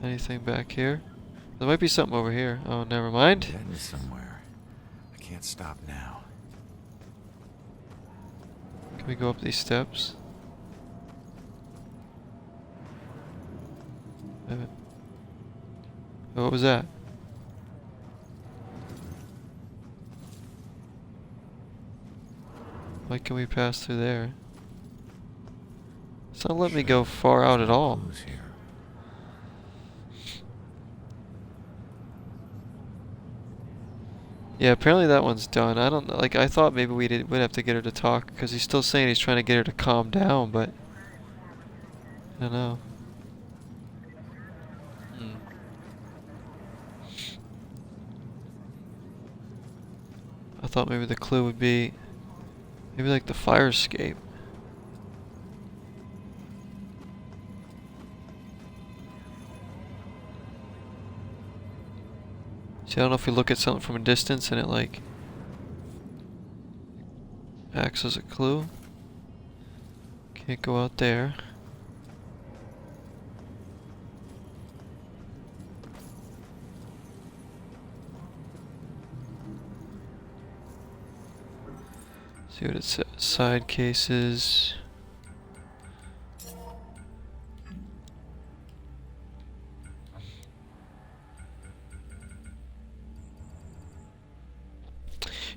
Anything back here? There might be something over here. Oh, never mind. Getting somewhere. I can't stop now. Can we go up these steps? What was that? Why can we pass through there? It's not letting me go far out at all. Yeah, apparently that one's done. I don't know. Like, I thought maybe we'd have to get her to talk, because he's still saying he's trying to get her to calm down, but I don't know. I thought maybe the clue would be maybe like the fire escape. See, I don't know if we look at something from a distance and it like acts as a clue. Can't go out there. See what it says. Side cases.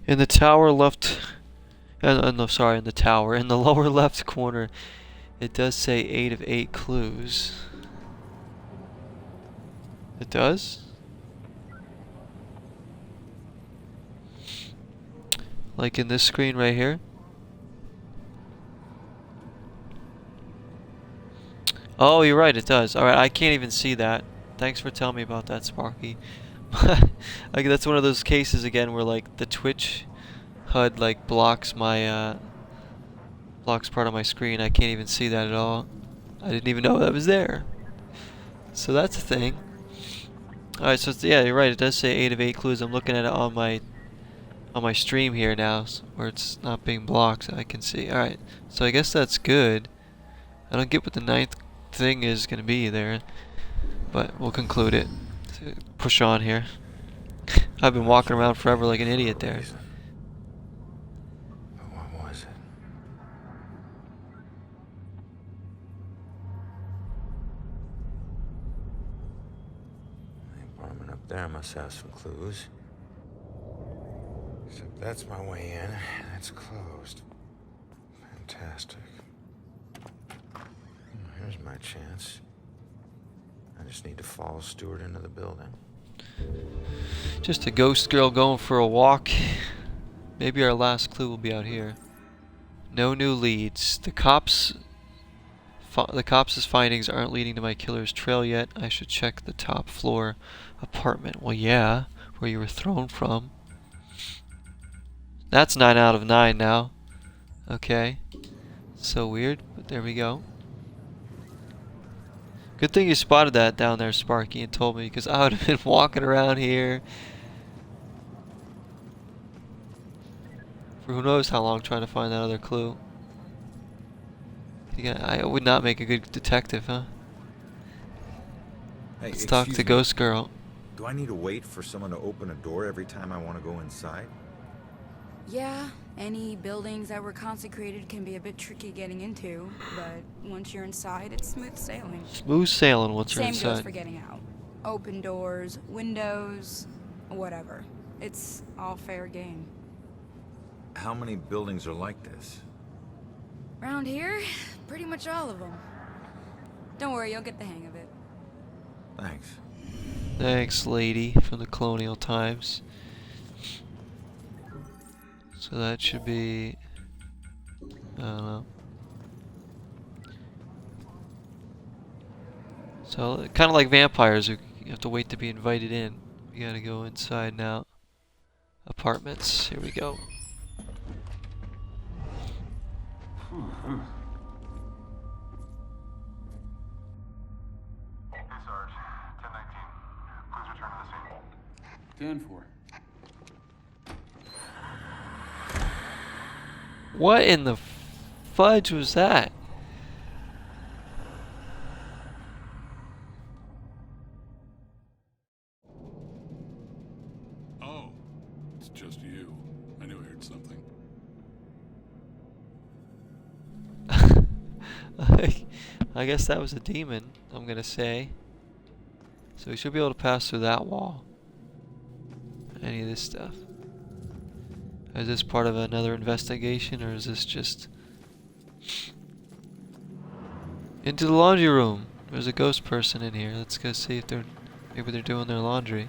In the tower left, no, sorry, in the tower, in the lower left corner, it does say 8 of 8 clues. It does? Like in this screen right here? Oh, you're right, it does. Alright, I can't even see that. Thanks for telling me about that, Sparky. Like, that's one of those cases again where like the Twitch HUD like blocks my blocks part of my screen. I can't even see that at all. I didn't even know that was there. So that's a thing. Alright, so yeah, you're right. It does say 8 of 8 clues. I'm looking at it on my stream here now, where it's not being blocked. I can see. Alright, so I guess that's good. I don't get what the 9th thing is going to be there, but we'll conclude it. Push on here. I've been walking around forever like an idiot there. What was it? The apartment up there must have some clues. Except that's my way in. That's closed. Fantastic. Here's my chance. I just need to follow Stewart into the building. Just a ghost girl going for a walk. Maybe our last clue will be out here. No new leads. The cops' findings aren't leading to my killer's trail yet. I should check the top floor apartment. Well, yeah, where you were thrown from. That's 9 out of 9 now. Okay. So weird, but there we go. Good thing you spotted that down there, Sparky, and told me, because I would have been walking around here for who knows how long trying to find that other clue. I would not make a good detective, huh? Hey, Let's talk to Ghost Girl. Do I need to wait for someone to open a door every time I want to go inside? Yeah, any buildings that were consecrated can be a bit tricky getting into, but once you're inside, it's smooth sailing. Smooth sailing once you're inside. Same goes for getting out. Open doors, windows, whatever. It's all fair game. How many buildings are like this? Around here, pretty much all of them. Don't worry, you'll get the hang of it. Thanks. Thanks, lady, from the colonial times. So that should be, I don't know. So kind of like vampires, you have to wait to be invited in. You gotta go inside now. Apartments, here we go. Hey Sarge, 1019. Please return to the scene. 10-4. What in the fudge was that? Oh, it's just you. I knew I heard something. I guess that was a demon, I'm gonna say. So we should be able to pass through that wall. Any of this stuff. Is this part of another investigation, or is this just into the laundry room? There's a ghost person in here. Let's go see if maybe they're doing their laundry.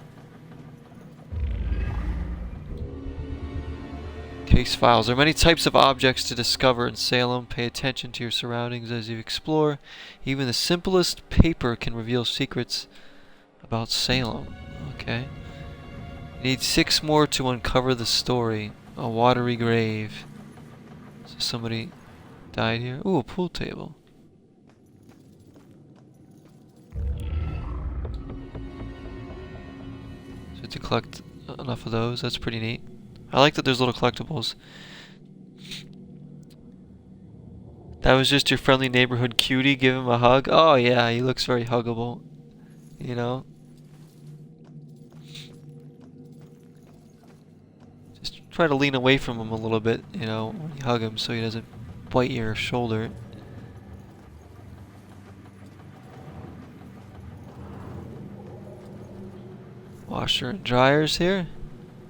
Case files. There are many types of objects to discover in Salem. Pay attention to your surroundings as you explore. Even the simplest paper can reveal secrets about Salem. Okay. You need 6 more to uncover the story. A watery grave. So somebody died here. Ooh, a pool table. So to collect enough of those, that's pretty neat. I like that there's little collectibles. That was just your friendly neighborhood cutie. Give him a hug. Oh yeah, he looks very huggable. You know? try to lean away from him a little bit, you know, when you hug him so he doesn't bite your shoulder. Washer and dryers here.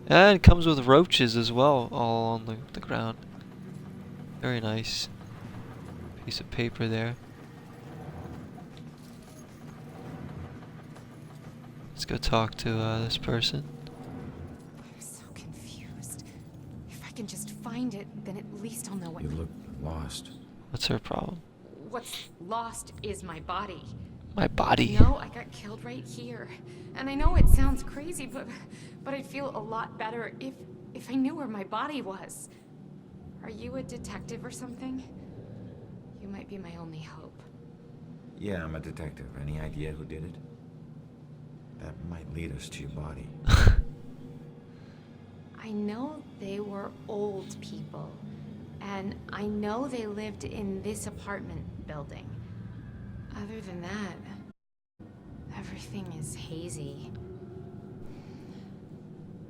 And it comes with roaches as well, all on the ground. Very nice. Piece of paper there. Let's go talk to this person. I'm so confused. If I can just find it, then at least I'll know what. You look lost. What's her problem? What's lost is my body. My body? No, I got killed right here. And I know it sounds crazy, but I'd feel a lot better if I knew where my body was. Are you a detective or something? You might be my only hope. Yeah, I'm a detective. Any idea who did it? That might lead us to your body. I know they were old people, and I know they lived in this apartment building. Other than that, everything is hazy.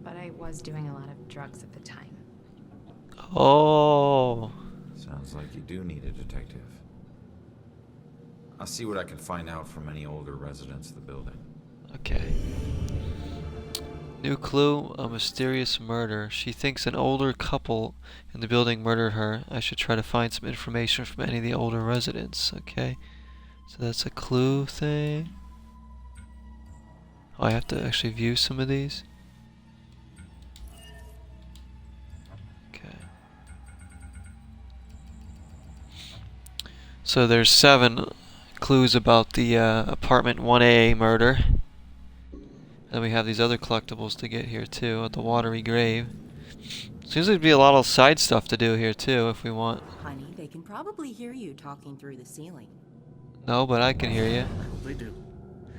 But I was doing a lot of drugs at the time. Oh. Sounds like you do need a detective. I'll see what I can find out from any older residents of the building. Okay. New clue, a mysterious murder. She thinks an older couple in the building murdered her. I should try to find some information from any of the older residents. Okay. So that's a clue thing. Oh, I have to actually view some of these. Okay. So there's 7 clues about the apartment 1A murder. And we have these other collectibles to get here too, at the watery grave. Seems like there'd be a lot of side stuff to do here too, if we want. Honey, they can probably hear you talking through the ceiling. No, but I can hear you. They do.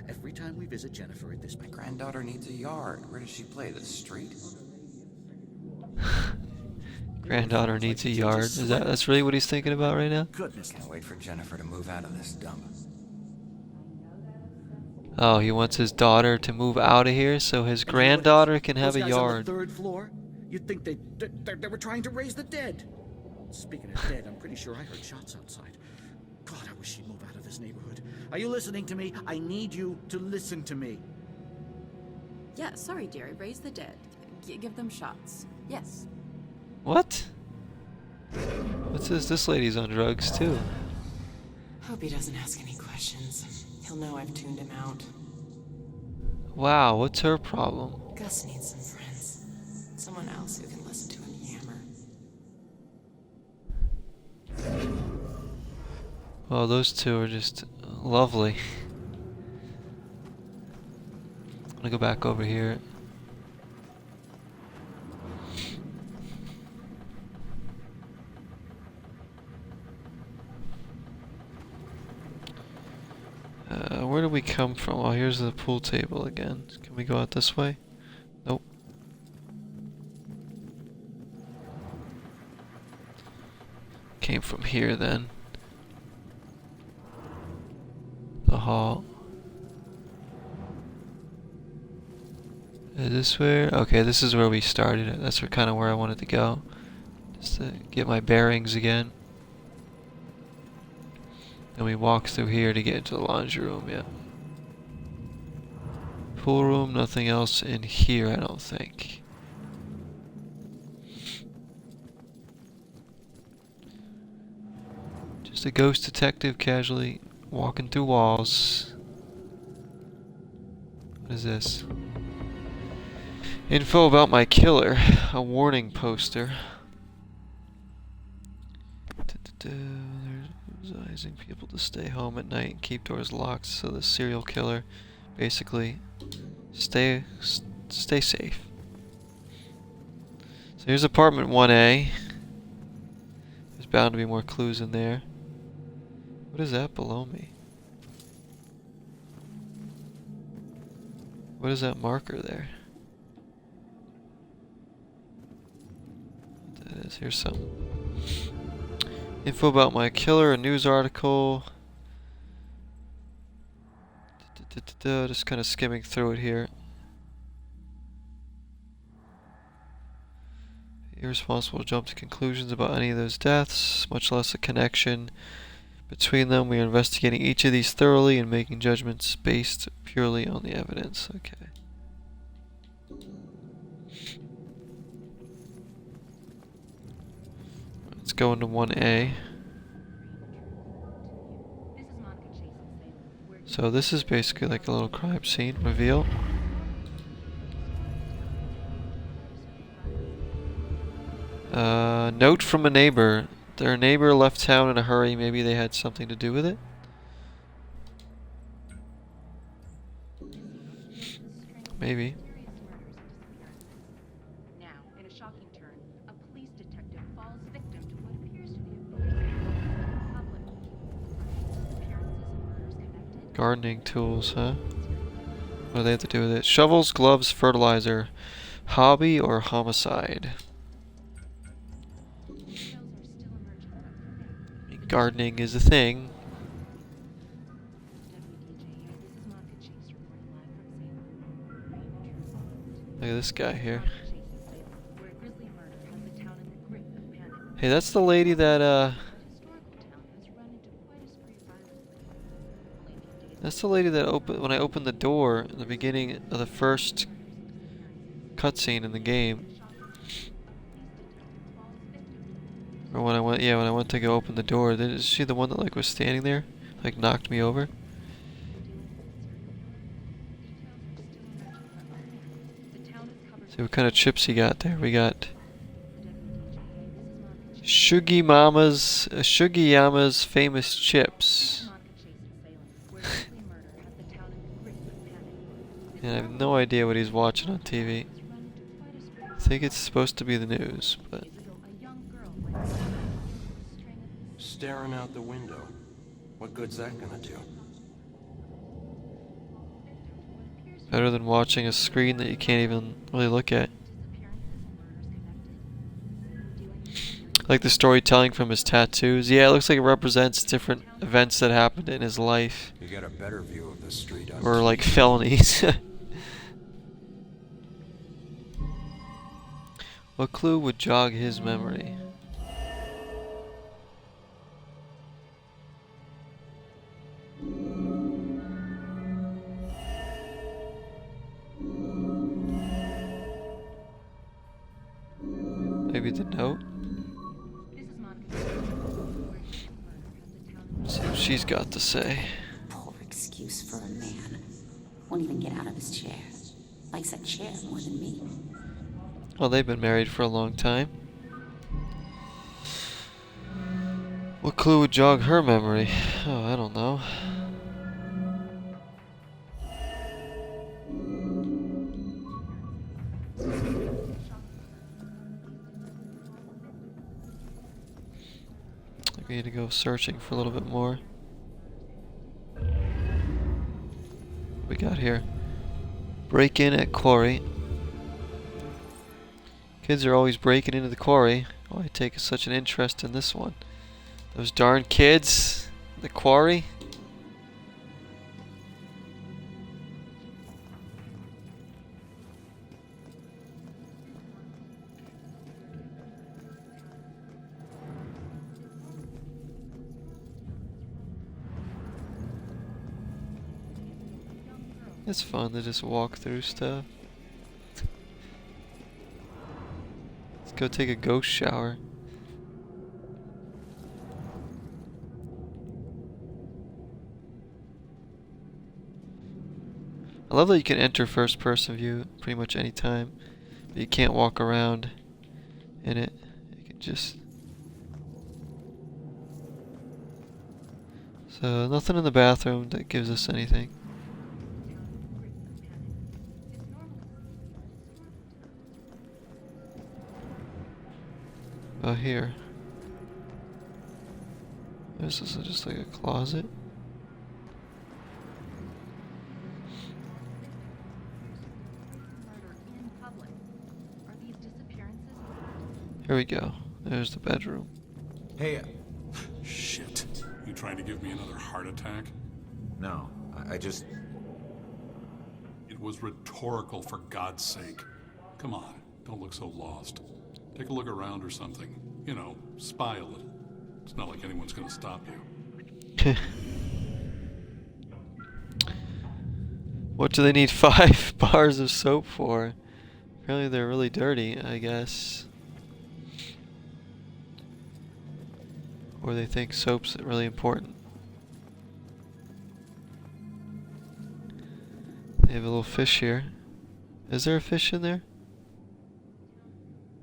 Every time we visit Jennifer at this... My granddaughter needs a yard. Where does she play? The street? Granddaughter needs a yard. That's really what he's thinking about right now? Goodness. Can't wait for Jennifer to move out of this dump. Oh, he wants his daughter to move out of here so his granddaughter can have a Those guys on yard. the 3rd floor? You'd think they were trying to raise the dead. Speaking of dead, I'm pretty sure I heard shots outside. God, I wish she'd move out of this neighborhood. Are you listening to me? I need you to listen to me. Yeah, sorry, Jerry. Raise the dead. Give them shots. Yes. What? What's this? This lady's on drugs too. Hope he doesn't ask any questions. He'll know I've tuned him out. Wow, what's her problem? Gus needs some friends. Someone else who can listen to him yammer. Well, those two are just lovely. I'm gonna go back over here. Where do we come from? Oh, here's the pool table again. Can we go out this way? Nope. Came from here then. The hall. Is this where? Okay, this is where we started. That's kind of where I wanted to go. Just to get my bearings again. Then we walk through here to get into the laundry room, yeah. Pool room, nothing else in here, I don't think. Just a ghost detective casually walking through walls. What is this? Info about my killer. A warning poster. There's advising people to stay home at night and keep doors locked so the serial killer basically stay safe. So here's apartment 1A. There's bound to be more clues in there. What is that below me? What is that marker there? That is, here's some info about my killer, a news article. Just kind of skimming through it here. irresponsible to jump to conclusions about any of those deaths, much less a connection between them. We are investigating each of these thoroughly and making judgments based purely on the evidence. Okay. Let's go into 1A. So this is basically like a little crime scene reveal. Note from a neighbor. Their neighbor left town in a hurry. Maybe they had something to do with it. Maybe. Now, in a shocking turn, a police detective falls victim to what appears to be a public. Appearances of murders connected. Gardening tools, huh? What do they have to do with it? Shovels, gloves, fertilizer. Hobby or homicide? Gardening is a thing. Look at this guy here. Hey, that's the lady that that's the lady that opened when I opened the door in the beginning of the first cutscene in the game. Or when I went, yeah, when I went to go open the door, is she the one that like was standing there, like knocked me over? See what kind of chips he got there. We got Shugiyama's famous chips. And I have no idea what he's watching on TV. I think it's supposed to be the news, but. Staring out the window. What good's that gonna do? Better than watching a screen that you can't even really look at. Like the storytelling from his tattoos. Yeah, it looks like it represents different events that happened in his life. You get a better view of the street. Or like felonies. What clue would jog his memory? Maybe the note? Let's see what she's got to say. Poor excuse for a man. Won't even get out of his chair. Likes that chair more than me. Well, they've been married for a long time. What clue would jog her memory? Oh, I don't know. We need to go searching for a little bit more. What we got here? Break in at quarry. Kids are always breaking into the quarry. Why take such an interest in this one? Those darn kids! The quarry? It's fun to just walk through stuff. Let's go take a ghost shower. I love that you can enter first person view pretty much any time, but you can't walk around in it. You can just... So nothing in the bathroom that gives us anything. Oh, here. This is just like a closet. Here we go. There's the bedroom. Hey, Shit. You trying to give me another heart attack? no, I just... It was rhetorical, for God's sake. Come on, don't look so lost. Take a look around or something. You know, spy a little. It's not like anyone's gonna stop you. What do they need 5 bars of soap for? Apparently they're really dirty, I guess. Or they think soap's really important. They have a little fish here. Is there a fish in there?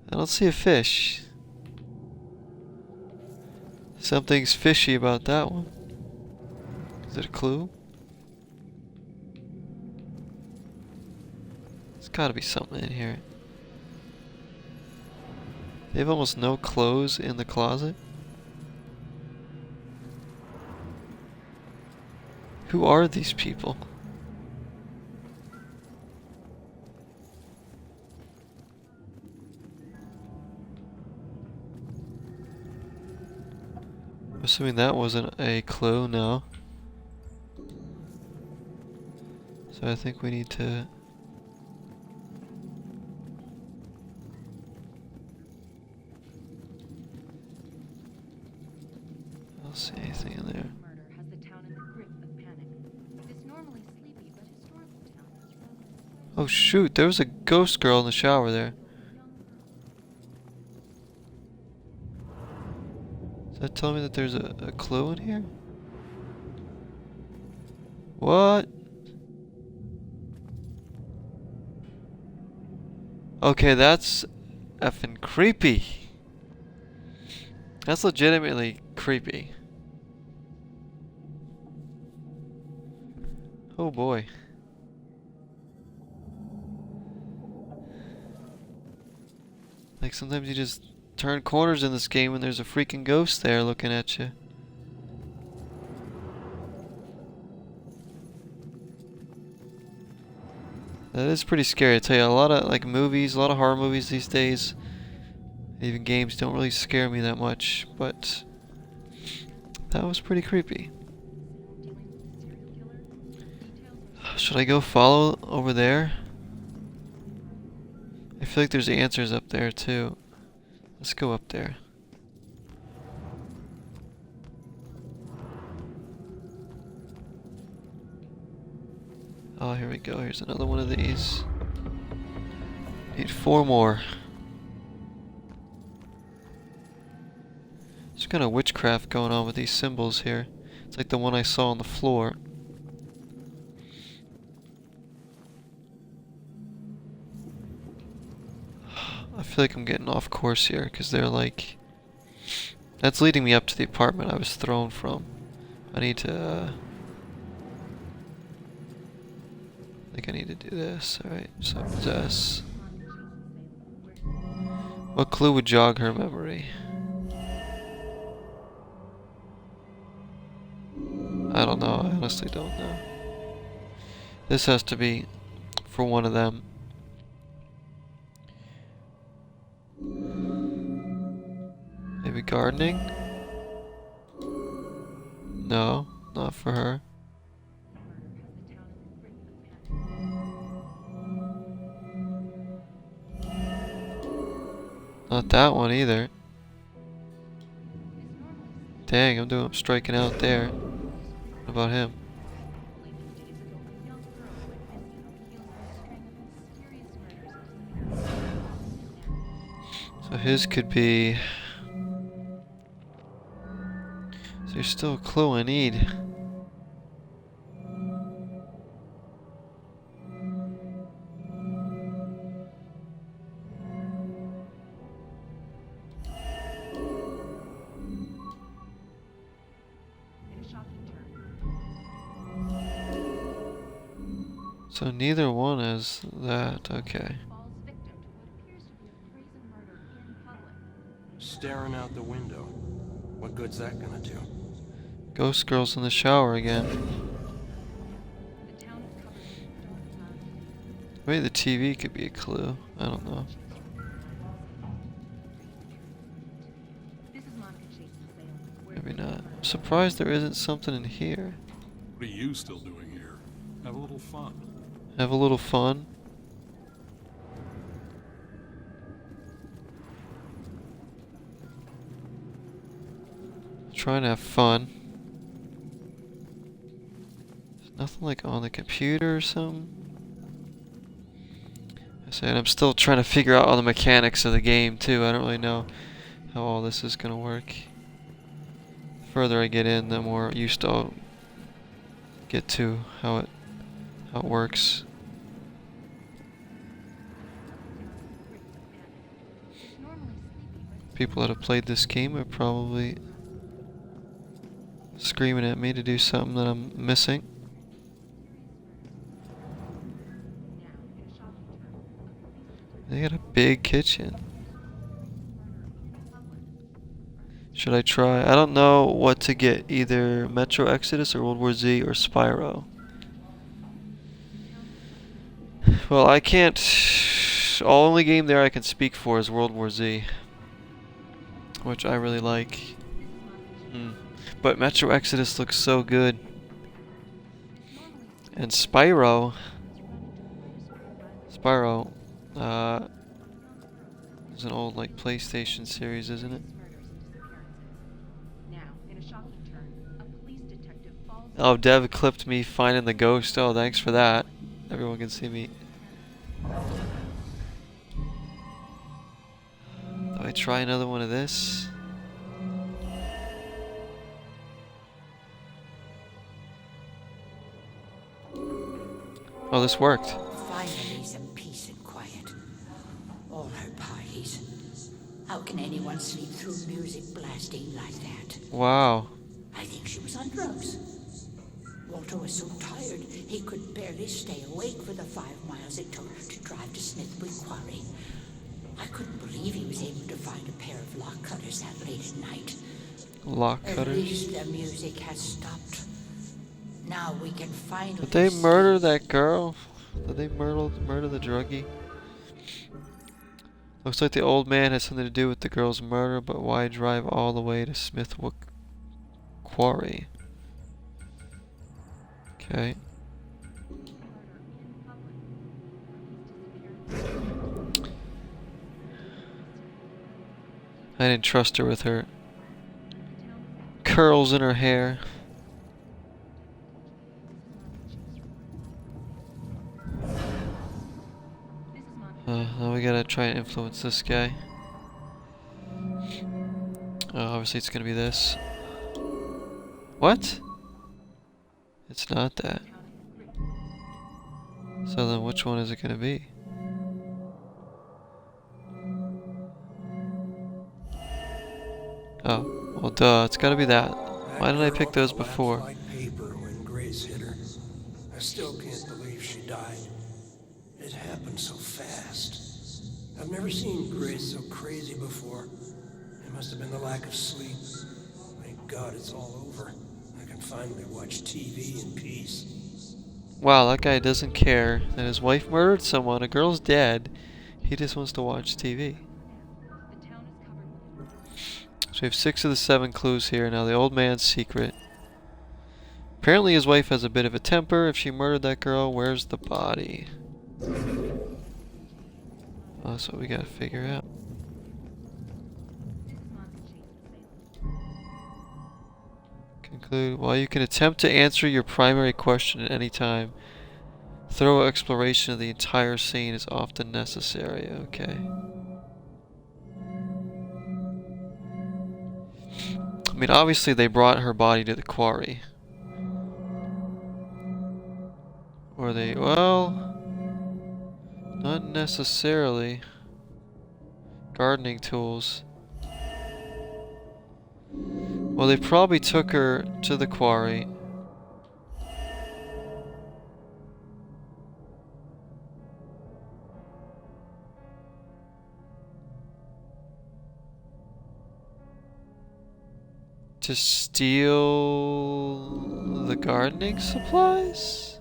I don't see a fish. Something's fishy about that one. Is it a clue? There's gotta be something in here. They have almost no clothes in the closet. Who are these people? I'm assuming that wasn't a clue, no. So I think we need to... I don't see anything in there. Oh shoot, there was a ghost girl in the shower there. Does that tell me that there's a clue in here? What? Okay, that's effing creepy. That's legitimately creepy. Oh boy. Like sometimes you just turn corners in this game and there's a freaking ghost there looking at you. That is pretty scary. I tell you, a lot of like movies, a lot of horror movies these days, even games don't really scare me that much, but that was pretty creepy. Should I go follow over there? I feel like there's answers up there too. Let's go up there. Oh, here we go. Here's another one of these. Need 4 more. There's kind of witchcraft going on with these symbols here. It's like the one I saw on the floor. I feel like I'm getting off course here because they're like... That's leading me up to the apartment I was thrown from. I need to... I think I need to do this. Alright, so possess. What clue would jog her memory? I don't know. I honestly don't know. This has to be for one of them. Maybe gardening? No, not for her. Not that one either. Dang, I'm striking out there. What about him? So his could be... So there's still a clue I need. So neither one is that, okay. Staring out the window. What good's that gonna do? Ghost girl's in the shower again. Maybe the TV could be a clue. I don't know. Maybe not. I'm surprised there isn't something in here. What are you still doing here? Have a little fun. Have a little fun. Trying to have fun. There's nothing like on the computer or something. I said I'm still trying to figure out all the mechanics of the game too. I don't really know how all this is gonna work. The further I get in, the more used I'll get to how it works. People that have played this game are probably screaming at me to do something that I'm missing. They got a big kitchen. Should I try? I don't know what to get. Either Metro Exodus or World War Z or Spyro. Well, I can't... Only game there I can speak for is World War Z, which I really like. But Metro Exodus looks so good. And Spyro... is an old like PlayStation series, isn't it? Oh, Dev clipped me finding the ghost. Oh, thanks for that. Everyone can see me. Do I try another one of this? Oh, this worked. Finally, some peace and quiet. All her parties. How can anyone sleep through music blasting like that? Wow. I think she was on drugs. Walter was so tired he could barely stay awake for the 5 miles it took to drive to Smithwood Quarry. I couldn't believe he was able to find a pair of lock cutters that late at night. Lock At cutters? least the music has stopped. Now we can finally... Did they murder that girl? Did they murder the druggie? Looks like the old man had something to do with the girl's murder, but why drive all the way to Smithwood Quarry? Okay. I didn't trust her with her curls in her hair. Now we gotta try and influence this guy. Obviously it's gonna be this. What? It's not that. So then which one is it gonna be? Oh, well duh, it's gotta be that. Why didn't I pick those before? Paper when Grace hit her. I still can't believe she died. It happened so fast. I've never seen Grace so crazy before. It must have been the lack of sleep. Thank God it's all over. I can finally watch TV in peace. Wow, that guy doesn't care that his wife murdered someone, a girl's dead. He just wants to watch TV. So we have 6 of the 7 clues here. Now the old man's secret. Apparently his wife has a bit of a temper. If she murdered that girl, where's the body? Well, that's what we gotta figure out. Conclude. While you can attempt to answer your primary question at any time, thorough exploration of the entire scene is often necessary. Okay. I mean, obviously they brought her body to the quarry. Or they, well, not necessarily. Gardening tools. Well, they probably took her to the quarry. To steal the gardening supplies?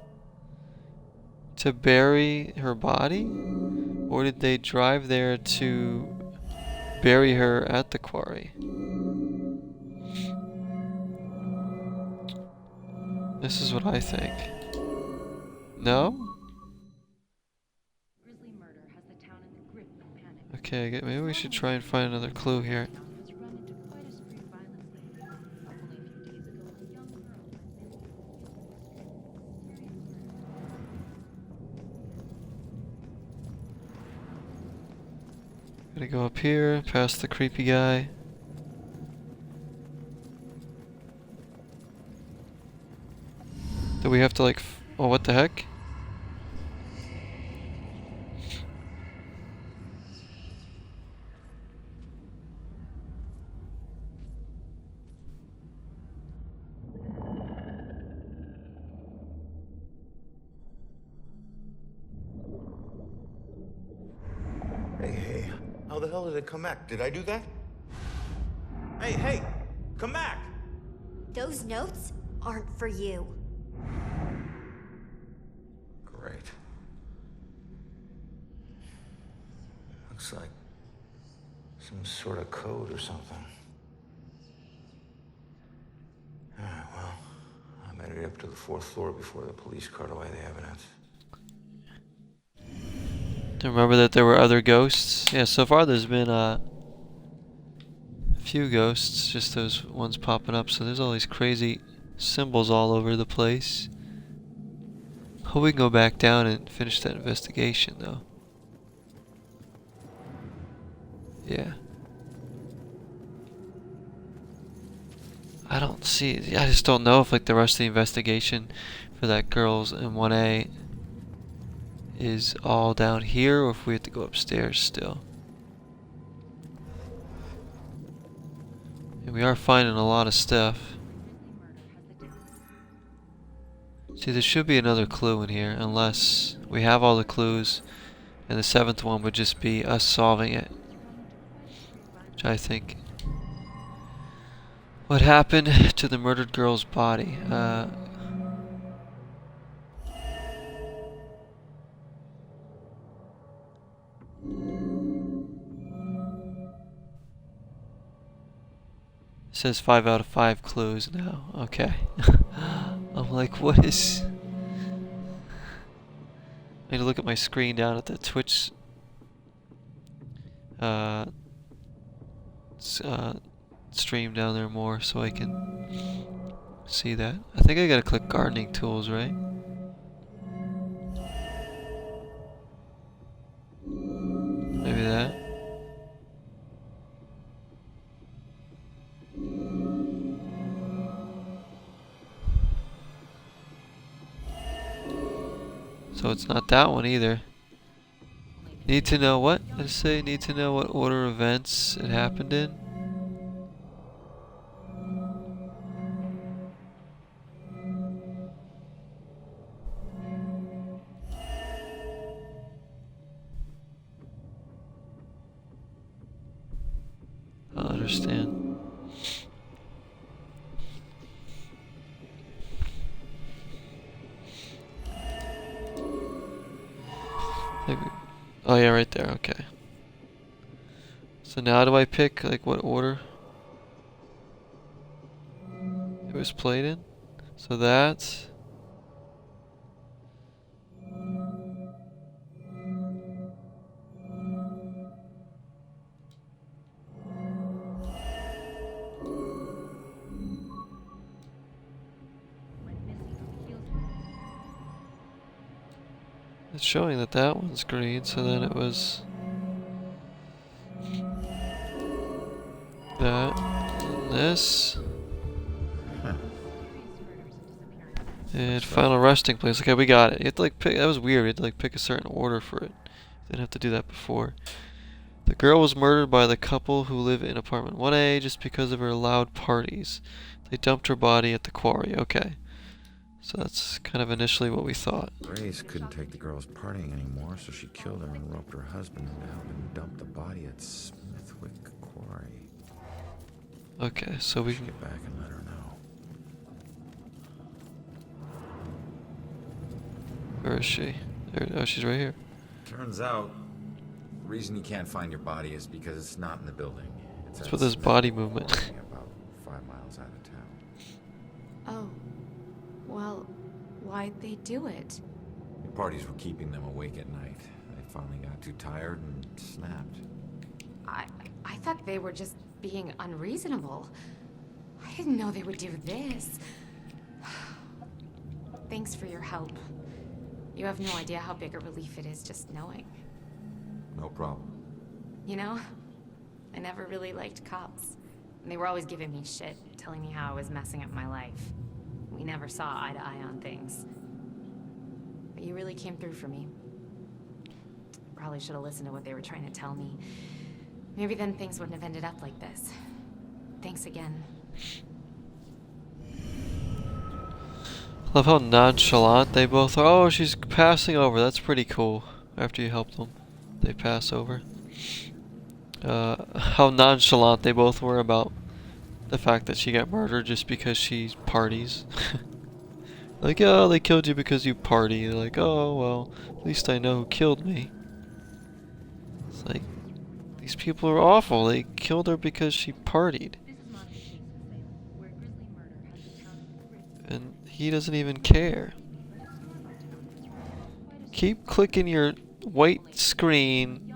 To bury her body? Or did they drive there to bury her at the quarry? This is what I think. No? Okay, maybe we should try and find another clue here. Gonna go up here, past the creepy guy. Do we have to like... oh, what the heck? Hey, how the hell did it come back? Did I do that? Hey, come back! Those notes aren't for you. Great. Looks like some sort of code or something. Alright, well, I'm headed up to the 4th floor before the police cart away the evidence. Remember that there were other ghosts? Yeah, so far there's been a few ghosts, just those ones popping up. So there's all these crazy symbols all over the place. Hope we can go back down and finish that investigation though. Yeah. I don't see, I just don't know if like the rest of the investigation for that girls in 1A is all down here or if we have to go upstairs still. And we are finding a lot of stuff. See, there should be another clue in here unless we have all the clues and the 7th one would just be us solving it. Which I think. What happened to the murdered girl's body? It says 5 out of 5 clues now. Okay. I'm like, what is... I need to look at my screen down at the Twitch stream down there more so I can see that. I think I gotta click gardening tools, right? Maybe that. So it's not that one either. Need to know what? Let's say need to know what order of events it happened in. I understand. Maybe. Oh yeah, right there, okay. So now do I pick like what order it was played in? So that's... It's showing that that one's green, so then it was that, and this, and final resting place. Okay, we got it. You have to like pick. That was weird. You had to like pick a certain order for it. Didn't have to do that before. The girl was murdered by the couple who live in apartment 1A just because of her loud parties. They dumped her body at the quarry. Okay. So that's kind of initially what we thought. Grace couldn't take the girls partying anymore, so she killed her and roped her husband into helping dump the body at Smithwick Quarry. Okay, so we can get back and let her know. Where is she? There, oh, she's right here. Turns out, the reason you can't find your body is because it's not in the building. It's with this body movement. About 5 miles out of town. Oh. Well, why'd they do it? The parties were keeping them awake at night. They finally got too tired and snapped. I thought they were just being unreasonable. I didn't know they would do this. Thanks for your help. You have no idea how big a relief it is just knowing. No problem. You know, I never really liked cops. And they were always giving me shit, telling me how I was messing up my life. We never saw eye to eye on things. But you really came through for me. Probably should have listened to what they were trying to tell me. Maybe then things wouldn't have ended up like this. Thanks again. Love how nonchalant they both are. Oh, she's passing over. That's pretty cool. After you help them, they pass over. How nonchalant they both were about the fact that she got murdered just because she parties. Like, oh, they killed you because you party. They're like, oh, well, at least I know who killed me. It's like, these people are awful. They killed her because she partied. And he doesn't even care. Keep clicking your white screen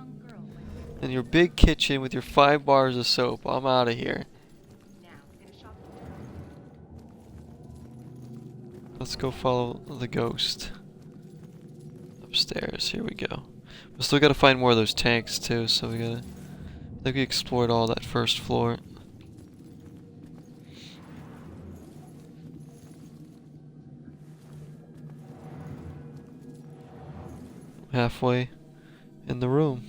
in your big kitchen with your 5 bars of soap. I'm out of here. Let's go follow the ghost. Upstairs, here we go. We still gotta find more of those tanks too, so we gotta... I think we explored all that first floor. Halfway in the room.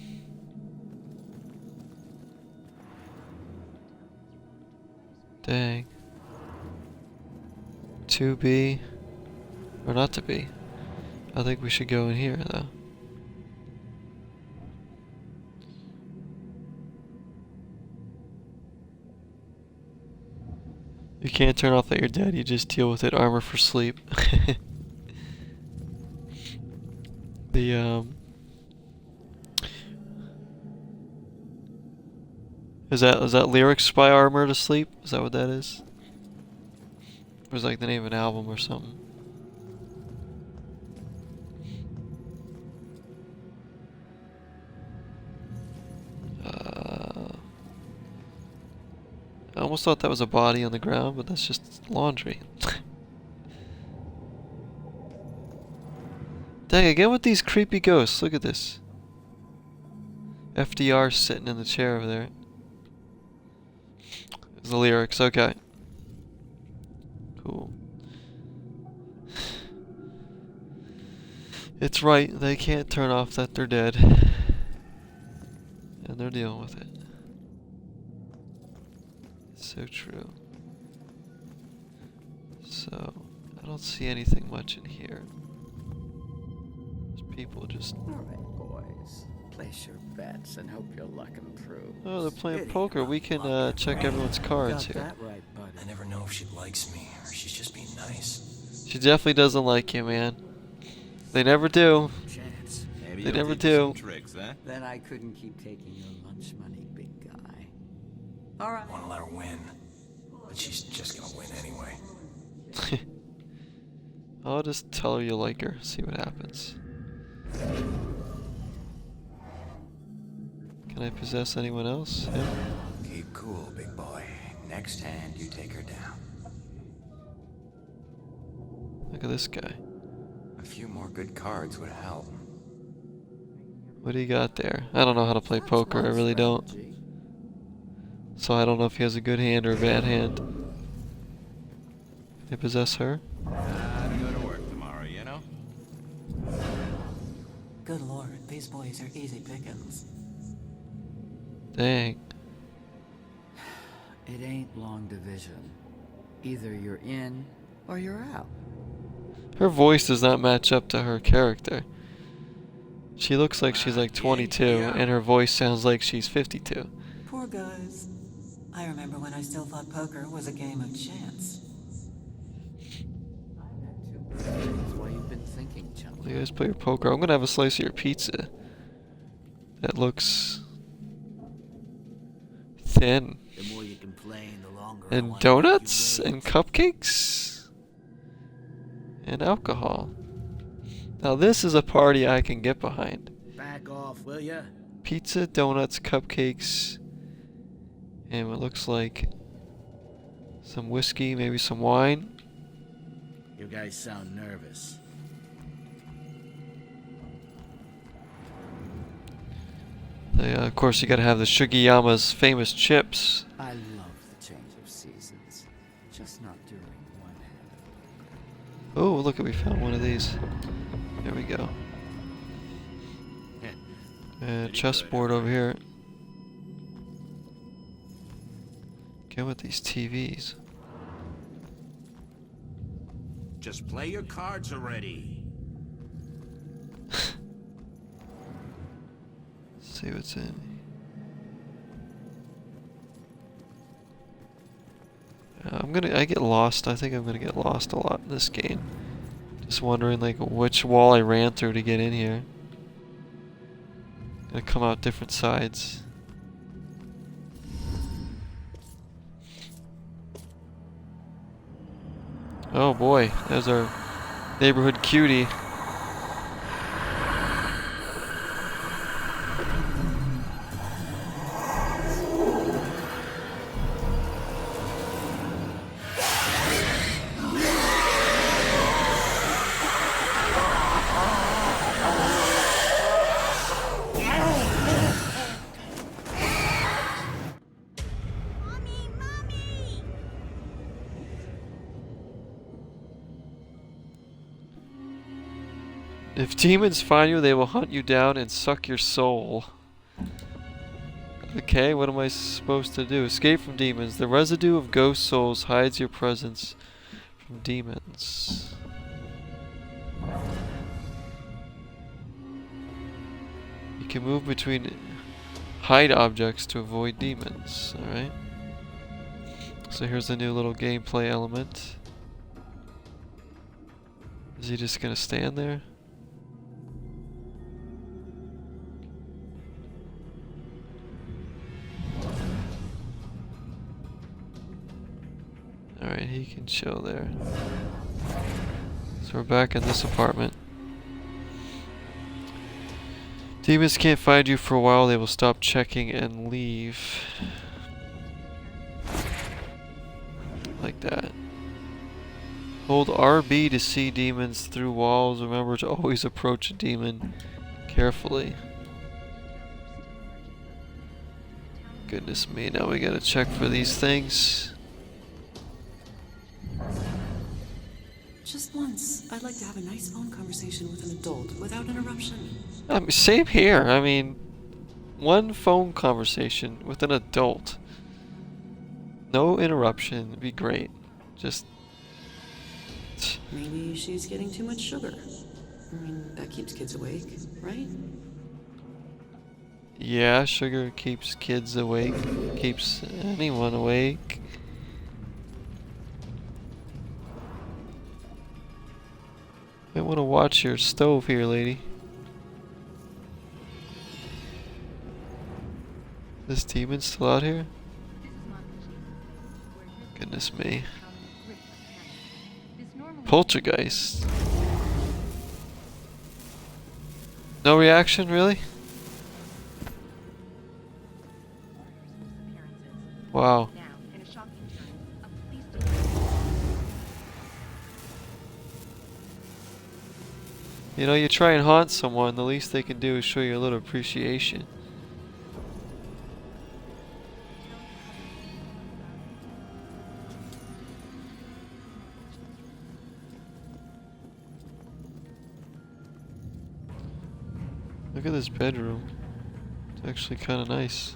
Dang. To be, or not to be. I think we should go in here though. You can't turn off that you're dead, you just deal with it. Armor for sleep. Is that lyrics by Armor to Sleep? Is that what that is? Or is it like the name of an album or something? I almost thought that was a body on the ground, but that's just laundry. Dang, again with these creepy ghosts. Look at this. FDR sitting in the chair over there. There's the lyrics, okay. Cool. It's right, they can't turn off that they're dead. And they're dealing with it. So true. So, I don't see anything much in here. There's people just... Alright, boys. Place your bets and hope your luck improves. Oh, they're playing poker. We can check everyone's cards here. That right, buddy. I never know if she likes me or she's just being nice. She definitely doesn't like you, man. They never do. Chance. Maybe They you'll never teach you some do. tricks, huh? Then I couldn't keep taking your lunch money, big guy. Alright. I want to let her win, but she's just gonna win anyway. I'll just tell her you like her. See what happens. Can I possess anyone else? Him? Keep cool, big boy. Next hand, you take her down. Look at this guy. A few more good cards would help. What do you got there? I don't know how to play poker. I really don't. So I don't know if he has a good hand or a bad hand. Can I possess her? Gotta go to work tomorrow, you know? Good lord, these boys are easy pickings. Dang. It ain't long division. Either you're in or you're out. Her voice does not match up to her character. She looks like she's like 22, and her voice sounds like she's 52. Poor guys. I remember when I still thought poker was a game of chance. That's why you've been thinking, chum. You guys play your poker. I'm gonna have a slice of your pizza. That looks thin. The more you complain, the longer And donuts and cupcakes and alcohol. Now this is a party I can get behind. Back off, will ya? Pizza, donuts, cupcakes, and what looks like some whiskey, maybe some wine. You guys sound nervous. Of course, you gotta have the Sugiyama's famous chips. I love the change of seasons. Just not during one hand. Oh, look, we found one of these. There we go. And chessboard over here. Get with these TVs. Just play your cards already. See what's in. I get lost. I think I'm gonna get lost a lot in this game. Just wondering like which wall I ran through to get in here. Gonna come out different sides. Oh boy, there's our neighborhood cutie. If demons find you, they will hunt you down and suck your soul. Okay, what am I supposed to do? Escape from demons. The residue of ghost souls hides your presence from demons. You can move between hide objects to avoid demons. Alright. So here's a new little gameplay element. Is he just gonna stand there? Alright, he can chill there. So we're back in this apartment. Demons can't find you for a while, they will stop checking and leave. Like that. Hold RB to see demons through walls. Remember to always approach a demon carefully. Goodness me, now we gotta check for these things. Just once, I'd like to have a nice phone conversation with an adult without interruption. Same here. I mean, one phone conversation with an adult. No interruption would be great. Just... Maybe she's getting too much sugar. I mean, that keeps kids awake, right? Yeah, sugar keeps kids awake. Keeps anyone awake. I want to watch your stove here, lady. This demon's still out here? Goodness me. Poltergeist. No reaction, really? Wow. You know, you try and haunt someone, the least they can do is show you a little appreciation. Look at this bedroom. It's actually kind of nice.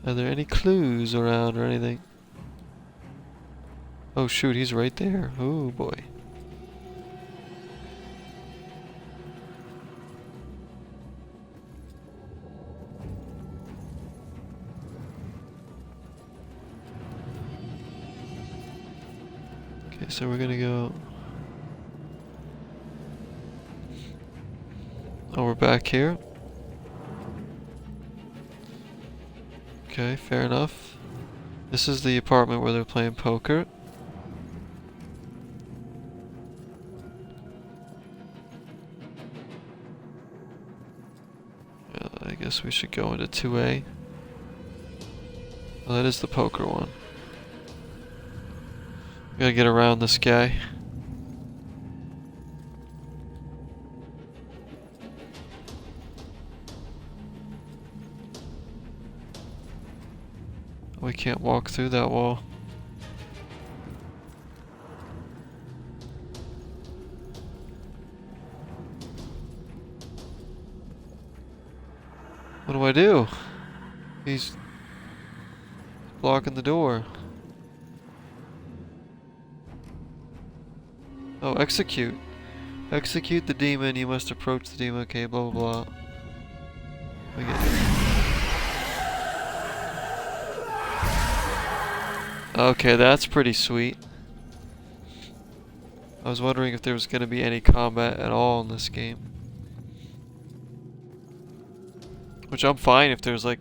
Are there any clues around or anything? Oh shoot, he's right there. Oh boy. Okay, so we're gonna go... Oh, we're back here. Okay, fair enough. This is the apartment where they're playing poker. I guess we should go into 2A. Well, that is the poker one. We gotta get around this guy. we can't walk through that wall. What do I do? He's blocking the door. Oh, execute. Execute the demon. You must approach the demon. Okay, blah blah blah. We get okay, that's pretty sweet. I was wondering if there was going to be any combat at all in this game. Which I'm fine if there's like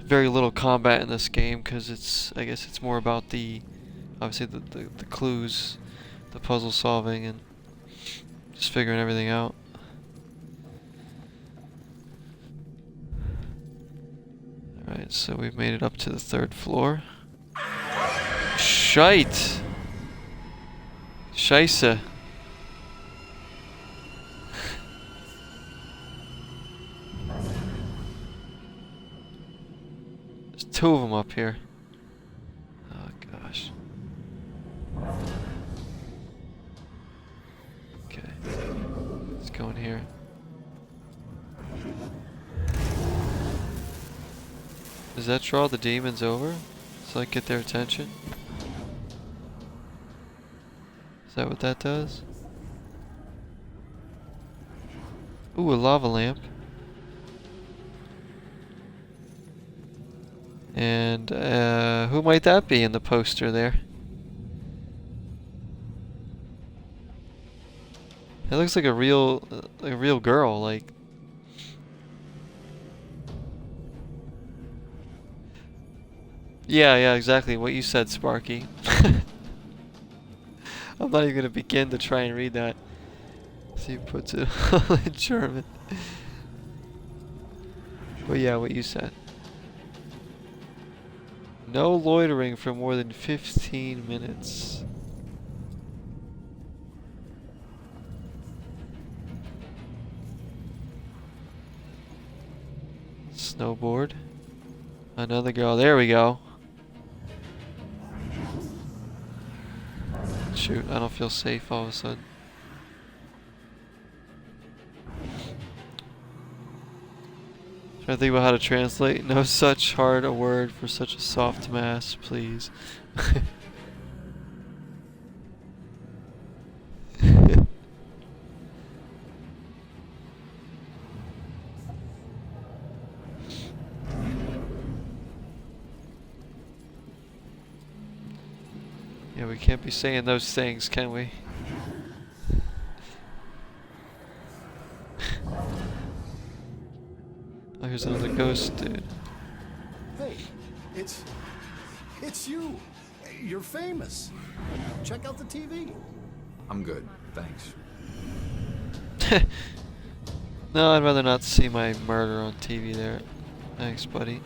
very little combat in this game, because it's, I guess it's more about the, obviously the clues, the puzzle solving, and just figuring everything out. Alright, so we've made it up to the 3rd floor. Shite! Scheisse. There's 2 of them up here. Oh gosh. Okay. Let's go in here. Does that draw the demons over? So I get their attention? Is that what that does? Ooh, a lava lamp. And who might that be in the poster there? That looks like a real girl, like. Yeah, exactly what you said, Sparky. I'm not even gonna begin to try and read that. So he puts it all in German. But yeah, what you said. No loitering for more than 15 minutes. Snowboard. Another girl. There we go. Shoot, I don't feel safe all of a sudden. Trying to think about how to translate. No such hard a word for such a soft mass, please. Yeah, we can't be saying those things, can we? Oh, here's another ghost dude. Hey, it's you. You're famous. Check out the TV. I'm good, thanks. No, I'd rather not see my murder on TV there. Thanks, buddy.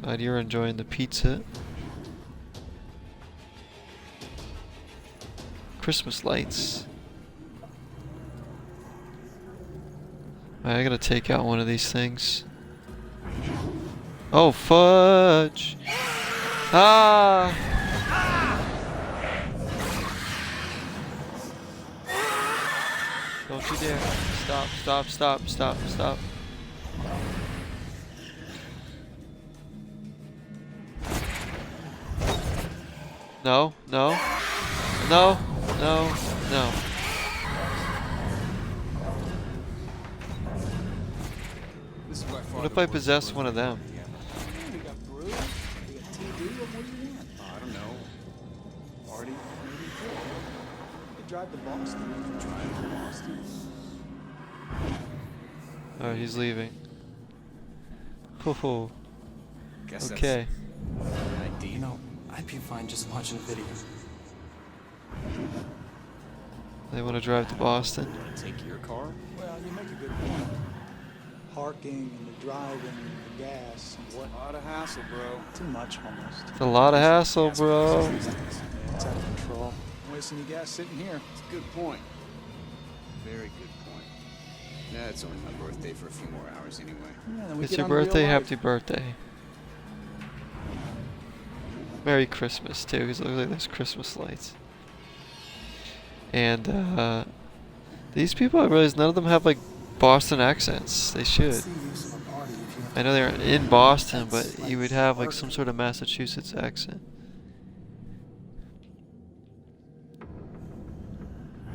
Glad you're enjoying the pizza. Christmas lights. Alright, I gotta take out one of these things. Oh, fudge! Ah! Don't you dare. Stop. No. What if I possess one of them? We got brew, we got TV, what more do you want? I don't know. Party, maybe. You drive to Boston. Alright, he's leaving. Oh. Guess okay. You know, I'd be fine just watching a video. They want to drive to Boston? Take your car? Well, you make a good point. Parking and the driving and the gas and what? A lot of hassle, bro. Too much almost. It's a lot of hassle, bro. Yeah, it's out of control. I'm wasting your gas sitting here. It's a good point. Very good point. Yeah, it's only my birthday for a few more hours anyway. Yeah, then we It's get your on real birthday, life. happy birthday. Merry Christmas too, because it looks like there's Christmas lights. And these people, I realize none of them have like Boston accents. They should. I know they're in Boston, but you would have like some sort of Massachusetts accent.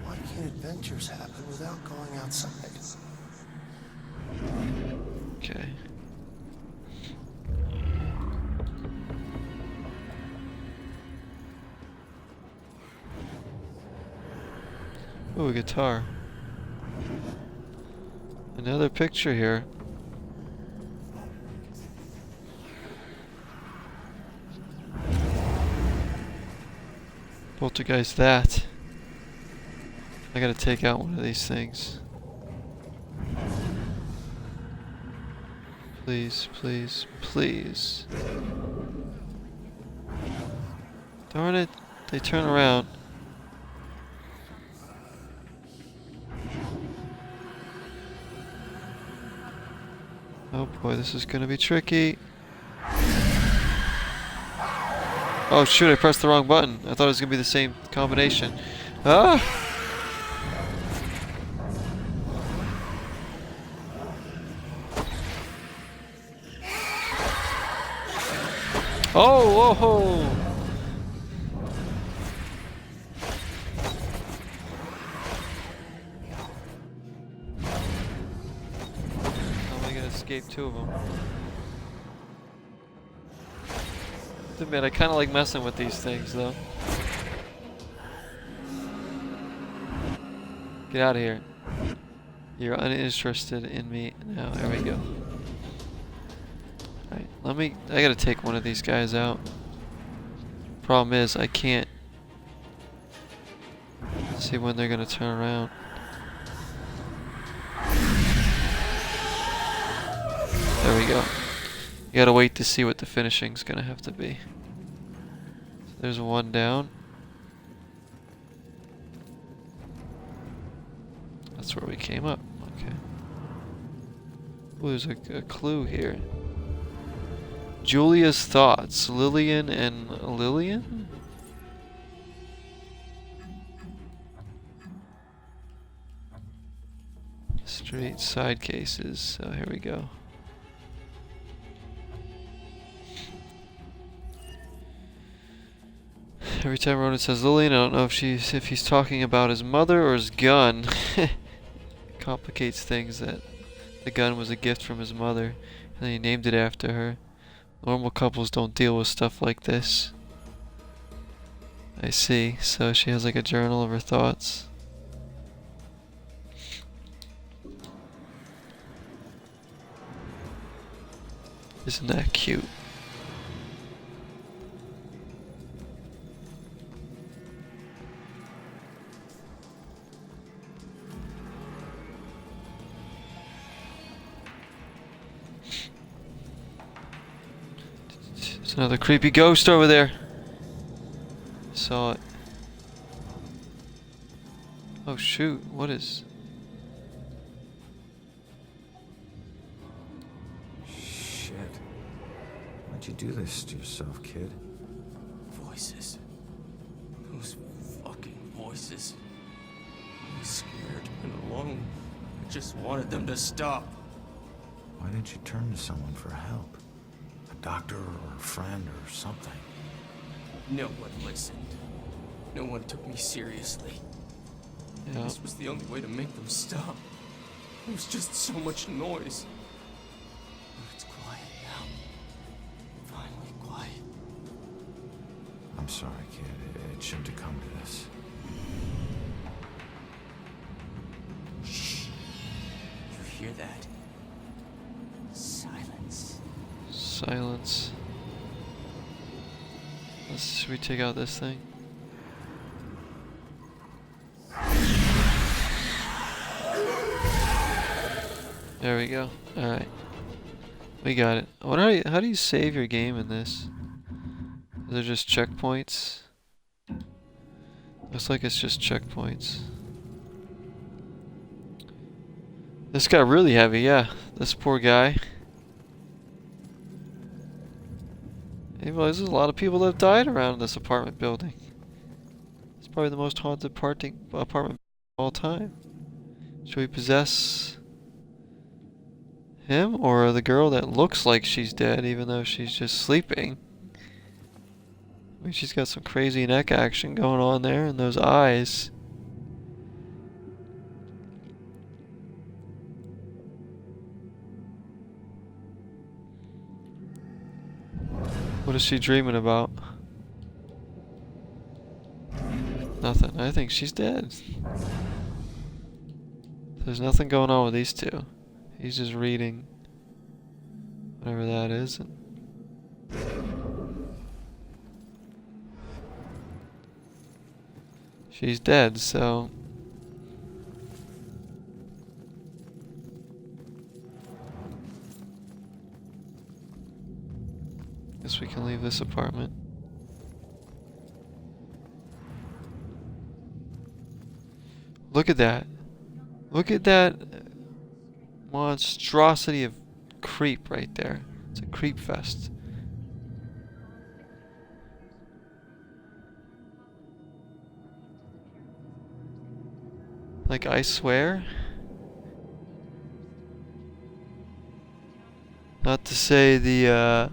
Why can't adventures happen without going outside? Okay. Ooh, a guitar. Another picture here. Poltergeist that. I gotta take out one of these things. Please, please, please. Darn it, they turn around. Oh boy, this is gonna be tricky. Oh shoot, I pressed the wrong button. I thought it was gonna be the same combination. Ah! Oh, whoa! How am I gonna escape two of them? Admit, I kind of like messing with these things, though. Get out of here. You're uninterested in me now. There we go. Alright, I gotta take one of these guys out. Problem is, I can't see when they're gonna turn around. There we go. You gotta wait to see what the finishing's gonna have to be. So there's one down. That's where we came up. Okay. Ooh, there's a clue here. Julia's thoughts. Lillian and Lillian? Straight side cases. So here we go. Every time Ronan says Lillian, I don't know if he's talking about his mother or his gun. Complicates things that the gun was a gift from his mother and he named it after her. Normal couples don't deal with stuff like this. I see. So she has like a journal of her thoughts. Isn't that cute? There's another creepy ghost over there. Saw it. Oh shoot, what is... Shit. Why'd you do this to yourself, kid? Voices. Those fucking voices. I was scared and alone. I just wanted them to stop. Why didn't you turn to someone for help? A doctor or a friend or something? No one listened. No one took me seriously. Yeah. This was the only way to make them stop. It was just so much noise. But it's quiet now. Finally quiet. I'm sorry, kid. It shouldn't have come to this. Shh. You hear that? Silence. Silence. Should we take out this thing? There we go. Alright. We got it. I wonder how do you save your game in this? Are there just checkpoints? Looks like it's just checkpoints. This got really heavy, yeah. This poor guy. Hey, well, there's a lot of people that have died around this apartment building. It's probably the most haunted apartment of all time. Should we possess him or the girl that looks like she's dead even though she's just sleeping? I mean, she's got some crazy neck action going on there and those eyes. What is she dreaming about? Nothing. I think she's dead. There's nothing going on with these two. He's just reading whatever that is. She's dead, so guess we can leave this apartment. Look at that. Look at that monstrosity of creep right there. It's a creep fest. Like, I swear. Not to say the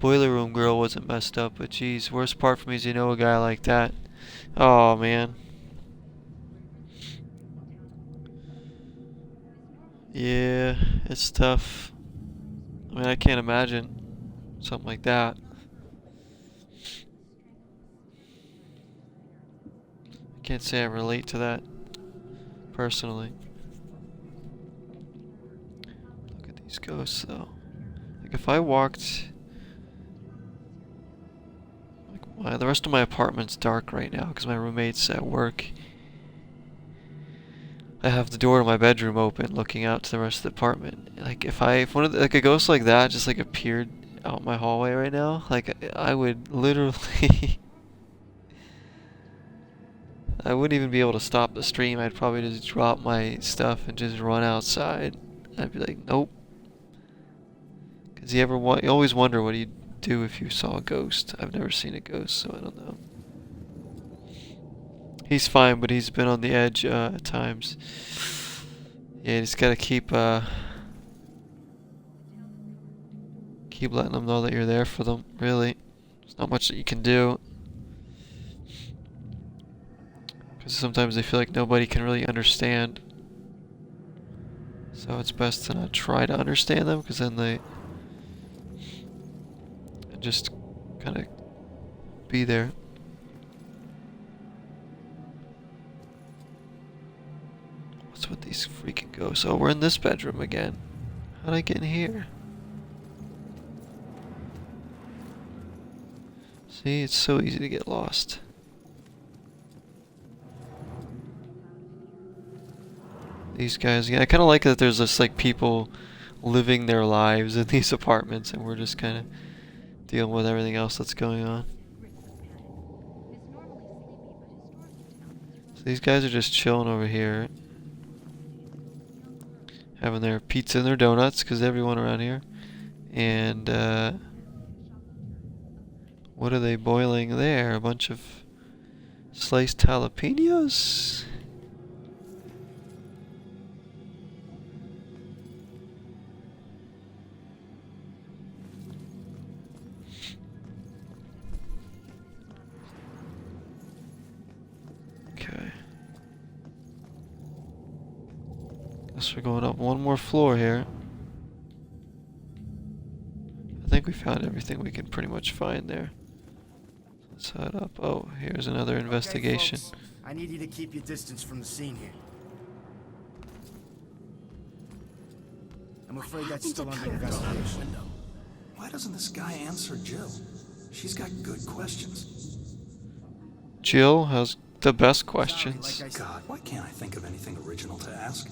boiler room girl wasn't messed up, but geez, worst part for me is you know a guy like that. Oh man. Yeah, it's tough. I mean, I can't imagine something like that. I can't say I relate to that personally. Look at these ghosts though. Like if I walked... the rest of my apartment's dark right now because my roommate's at work. I have the door to my bedroom open, looking out to the rest of the apartment. Like if one of the, like a ghost like that just like appeared out my hallway right now, like I would literally, I wouldn't even be able to stop the stream. I'd probably just drop my stuff and just run outside. I'd be like, nope. Because you always wonder what you'd do if you saw a ghost. I've never seen a ghost, so I don't know. He's fine, but he's been on the edge at times. Yeah, you just gotta keep letting them know that you're there for them, really. There's not much that you can do. Because sometimes they feel like nobody can really understand. So it's best to not try to understand them, because then they just kind of be there. What's with these freaking ghosts? Oh, we're in this bedroom again. How'd I get in here? See, it's so easy to get lost. These guys, yeah, I kind of like that there's just like people living their lives in these apartments and we're just kind of dealing with everything else that's going on. So these guys are just chilling over here. Having their pizza and their donuts, because everyone around here. And, what are they boiling there? A bunch of sliced jalapenos? Okay. Guess we're going up one more floor here. I think we found everything we can pretty much find there. Let's head up. Oh, here's another investigation. Okay, folks, I need you to keep your distance from the scene here. I'm afraid that's still under investigation. Why doesn't this guy answer Jill? She's got good questions. Jill has the best questions. God, why can't I think of anything original to ask?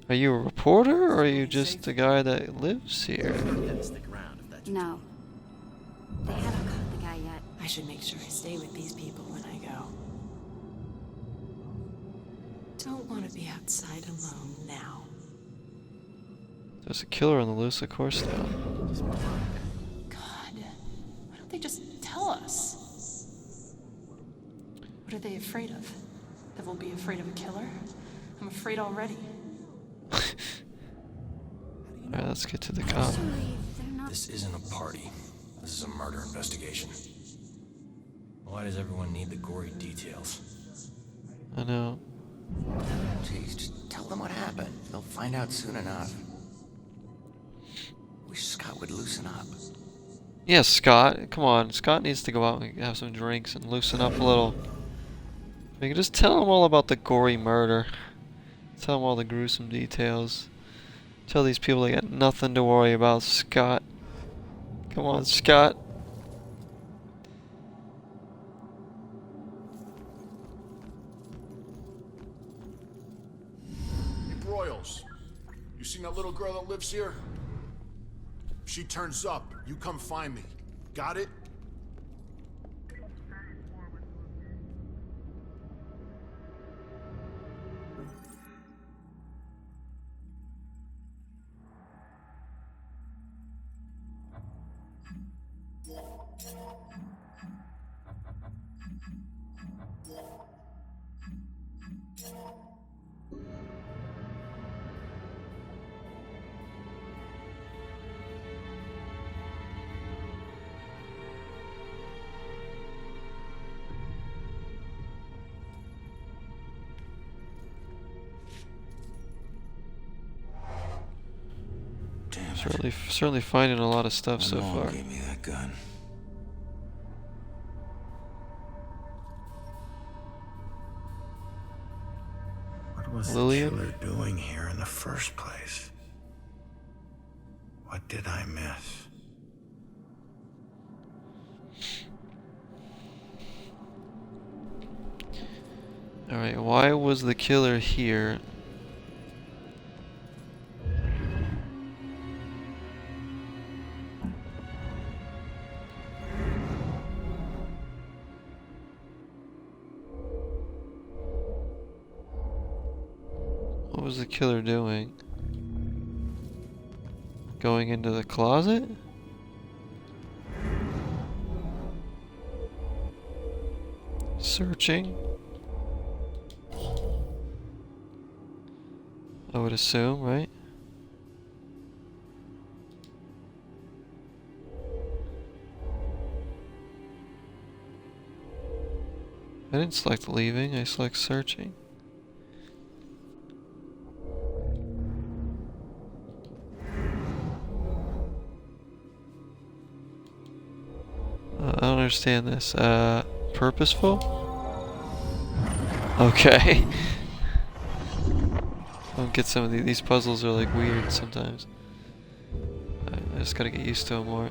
Are you a reporter, or are you just a guy that lives here? No. They haven't caught the guy yet. I should make sure I stay with these people when I go. Don't want to be outside alone now. There's a killer on the loose, of course, now. God, why don't they just tell us? What are they afraid of? That we'll be afraid of a killer? I'm afraid already. Alright, let's get to the cop. This isn't a party. This is a murder investigation. Why does everyone need the gory details? I know. Jeez, just tell them what happened. They'll find out soon enough. Wish Scott would loosen up. Yes, Scott. Come on. Scott needs to go out and have some drinks and loosen up a little. We can just tell him all about the gory murder. Tell him all the gruesome details. Tell these people they got nothing to worry about, Scott. Come on, Scott. Hey, Broyles. You seen that little girl that lives here? If she turns up, you come find me. Got it? Certainly finding a lot of stuff so far. Gave me that gun. What was Lillian? the killer doing here in the first place? What did I miss? Alright, why was the killer here? What was the killer doing? Going into the closet? Searching? I would assume, right? I didn't select leaving, I select searching. I don't understand this. Purposeful? Okay. I don't get some of these puzzles are like weird sometimes. I just gotta get used to them more.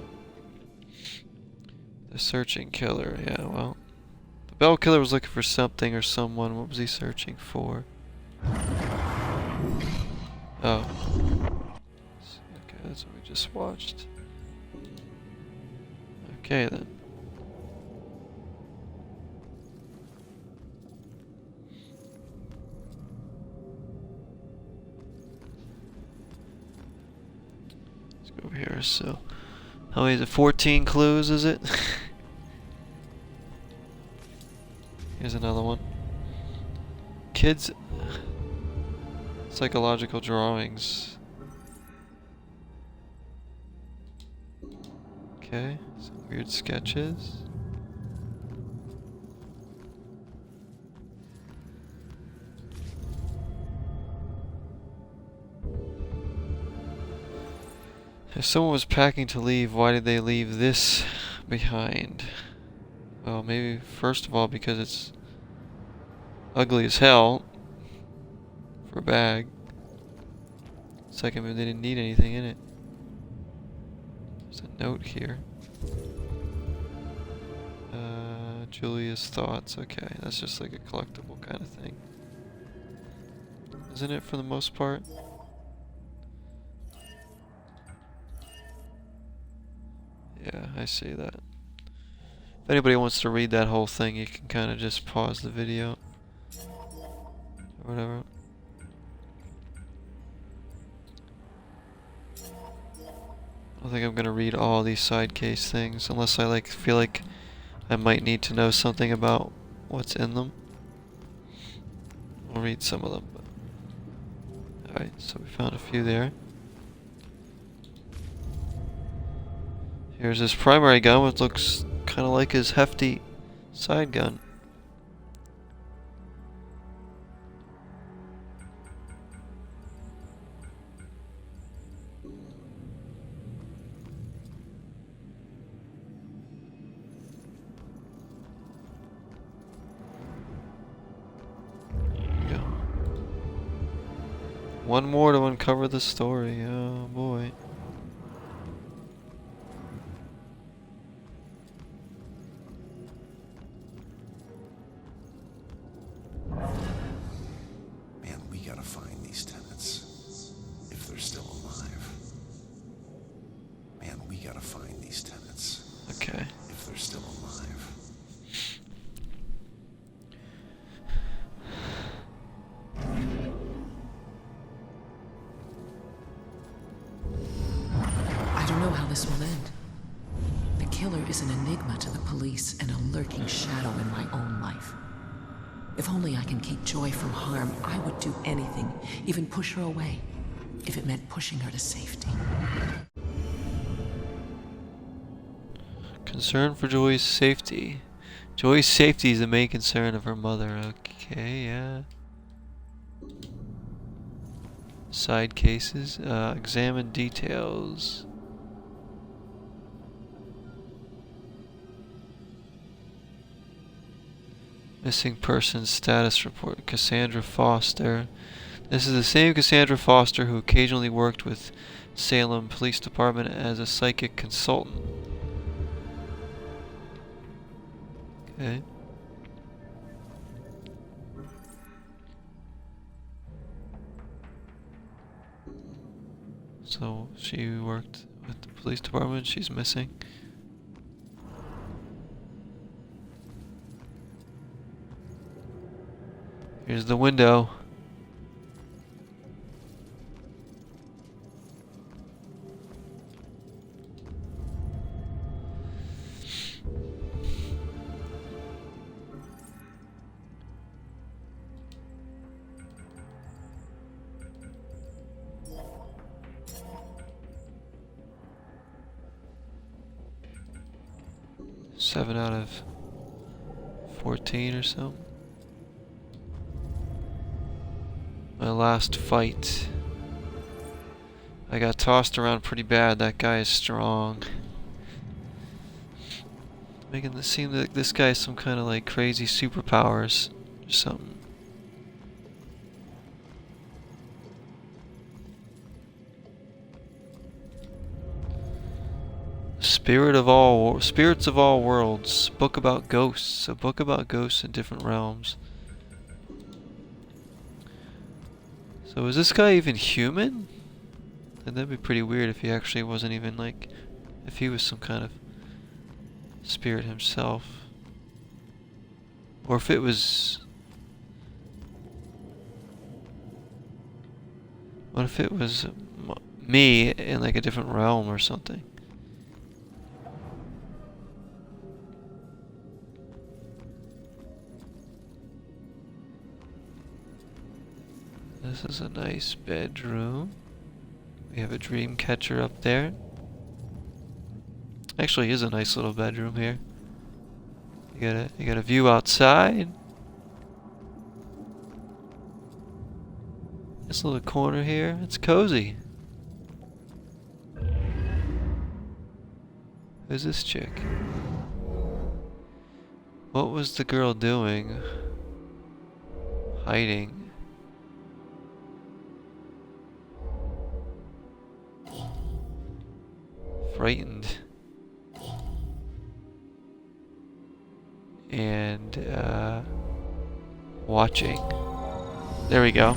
The searching killer, yeah, well. The bell killer was looking for something or someone. What was he searching for? Oh. Okay, that's what we just watched. Okay then. Over here, so how many is it? 14 clues, is it? Here's another one. Kids psychological drawings. Okay, some weird sketches. If someone was packing to leave, why did they leave this behind? Well, maybe first of all because it's ugly as hell for a bag. Second, maybe they didn't need anything in it. There's a note here. Julia's thoughts. Okay, that's just like a collectible kind of thing. Isn't it for the most part? Yeah, I see that. If anybody wants to read that whole thing, you can kind of just pause the video. Or whatever. I don't think I'm gonna read all these side case things unless I feel like I might need to know something about what's in them. I'll read some of them. Alright, so we found a few there. Here's his primary gun, which looks kind of like his hefty side gun. One more to uncover the story. Oh boy. Man, we gotta find these tenants. If they're still alive. Man, we gotta find these tenants. Okay. If they're still alive. I don't know how this will end. The killer is an enigma to the police and a lurking shadow in my own life. If only I can keep Joy from harm, I would do anything, even push her away, if it meant pushing her to safety. Concern for Joy's safety. Joy's safety is the main concern of her mother. Okay, yeah. Side cases. Examine details. Missing persons status report. Cassandra Foster. This is the same Cassandra Foster who occasionally worked with Salem Police Department as a psychic consultant. Okay. So she worked with the police department. She's missing. Here's the window. Seven out of 14 or so. My last fight. I got tossed around pretty bad. That guy is strong. Making this seem like this guy has some kind of like crazy superpowers or something. Spirits of all worlds. Book about ghosts. A book about ghosts in different realms. So is this guy even human? And that'd be pretty weird if he actually wasn't even like, if he was some kind of spirit himself. Or if it was, what if it was me in like a different realm or something? This is a nice bedroom. We have a dream catcher up there. Actually, is a nice little bedroom here. You got a view outside. This little corner here, it's cozy. Who's this chick? What was the girl doing? Hiding. Frightened. And watching. There we go.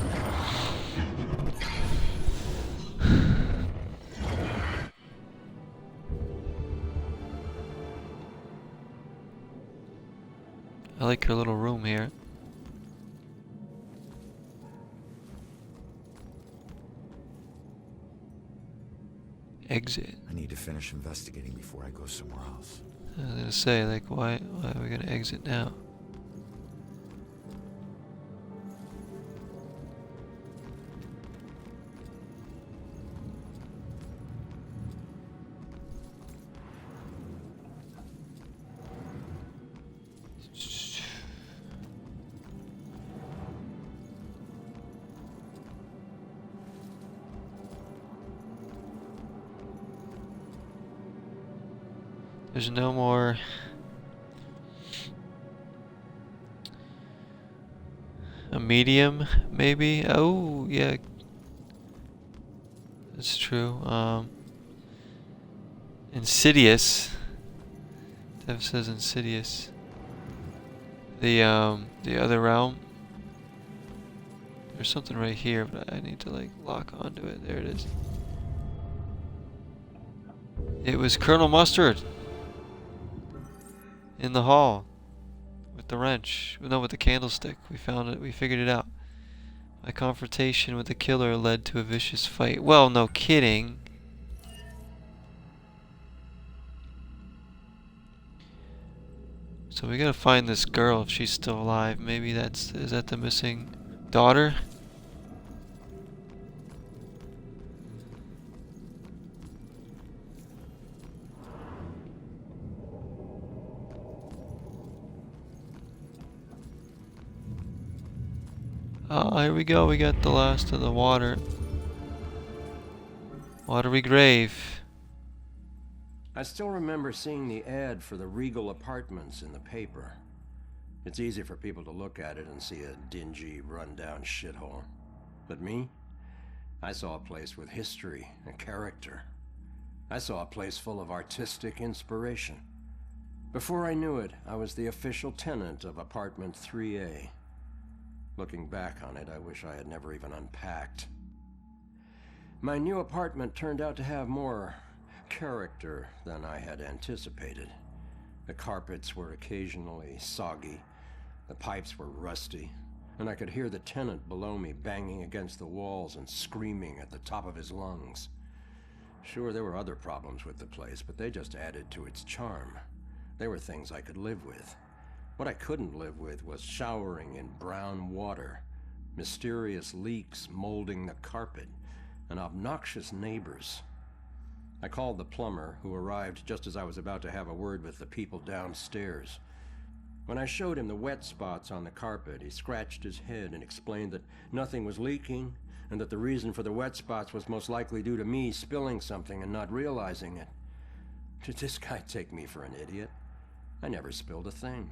I like her little room here. exit. I need to finish investigating before I go somewhere else. I was gonna say, like, why are we gonna exit now? There's no more a medium, maybe? Oh, yeah. That's true. Insidious. Dev says Insidious. The other realm. There's something right here, but I need to like lock onto it. There it is. It was Colonel Mustard. In the hall. With the wrench. No, with the candlestick. We found it. We figured it out. My confrontation with the killer led to a vicious fight. Well, no kidding. So we gotta find this girl if she's still alive. Maybe is that the missing daughter? Oh, here we go. We got the last of the water. Watery grave. I still remember seeing the ad for the Regal Apartments in the paper. It's easy for people to look at it and see a dingy, run-down shithole. But me? I saw a place with history and character. I saw a place full of artistic inspiration. Before I knew it, I was the official tenant of Apartment 3A. Looking back on it, I wish I had never even unpacked. My new apartment turned out to have more character than I had anticipated. The carpets were occasionally soggy, the pipes were rusty, and I could hear the tenant below me banging against the walls and screaming at the top of his lungs. Sure, there were other problems with the place, but they just added to its charm. They were things I could live with. What I couldn't live with was showering in brown water, mysterious leaks molding the carpet, and obnoxious neighbors. I called the plumber, who arrived just as I was about to have a word with the people downstairs. When I showed him the wet spots on the carpet, he scratched his head and explained that nothing was leaking, and that the reason for the wet spots was most likely due to me spilling something and not realizing it. Did this guy take me for an idiot? I never spilled a thing.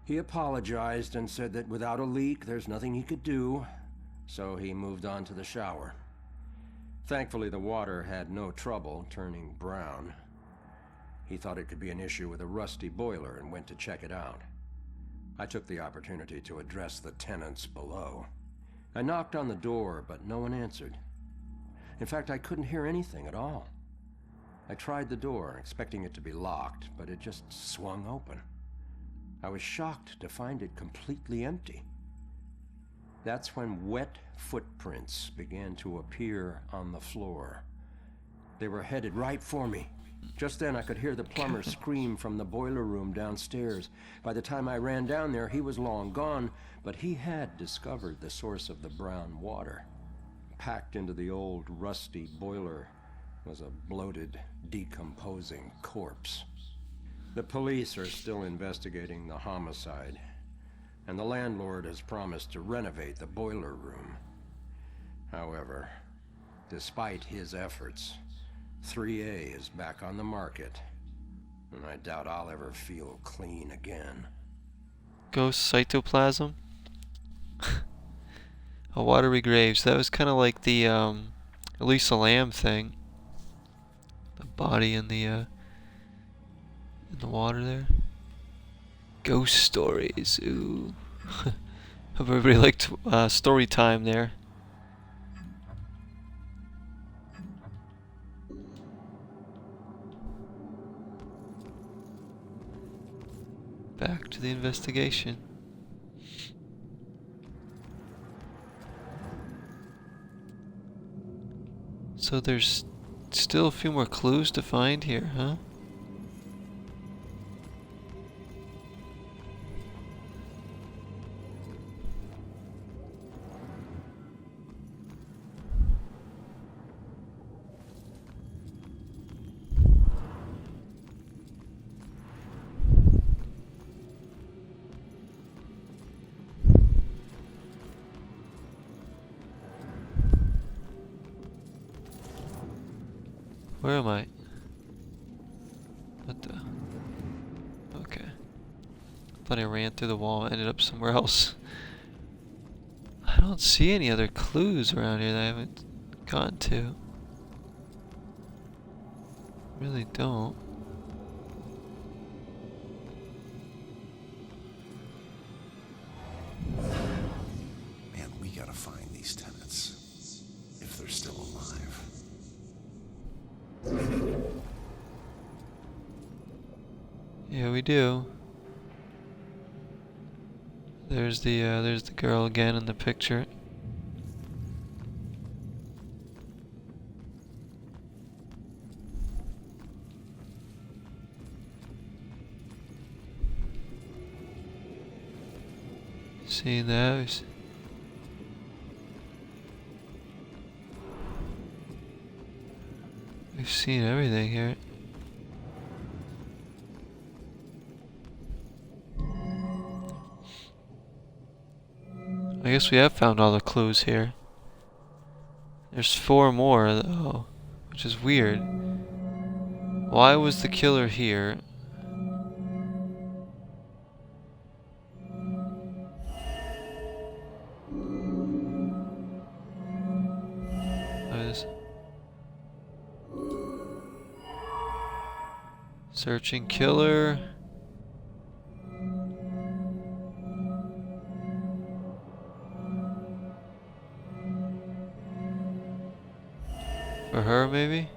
He apologized and said that without a leak, there's nothing he could do, so he moved on to the shower. Thankfully, the water had no trouble turning brown. He thought it could be an issue with a rusty boiler and went to check it out. I took the opportunity to address the tenants below. I knocked on the door, but no one answered. In fact, I couldn't hear anything at all. I tried the door, expecting it to be locked, but it just swung open. I was shocked to find it completely empty. That's when wet footprints began to appear on the floor. They were headed right for me. Just then I could hear the plumber scream from the boiler room downstairs. By the time I ran down there, he was long gone, but he had discovered the source of the brown water. Packed into the old rusty boiler was a bloated, decomposing corpse. The police are still investigating the homicide, and the landlord has promised to renovate the boiler room. However, despite his efforts, 3A is back on the market, and I doubt I'll ever feel clean again. Ghost cytoplasm? A watery grave. So that was kind of like the Elisa Lam thing. The body in the water there. Ghost stories. Ooh. Hope everybody liked story time there. Back to the investigation. So there's Still a few more clues to find here, huh? Where am I? What the? Okay. Thought I ran through the wall and ended up somewhere else. I don't see any other clues around here that I haven't gotten to. Really don't. Man, we gotta find these tenants. If they're still alive. Yeah, we do. There's the girl again in the picture. See that? We've seen everything here. I guess we have found all the clues here. There's 4 more though, which is weird. Why was the killer here? Searching killer. For her, maybe?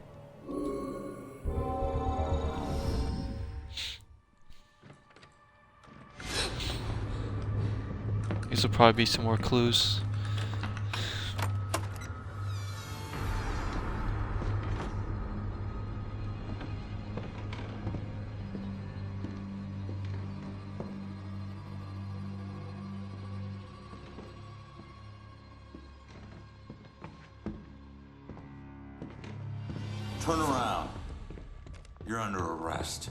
These will probably be some more clues. Turn around. You're under arrest.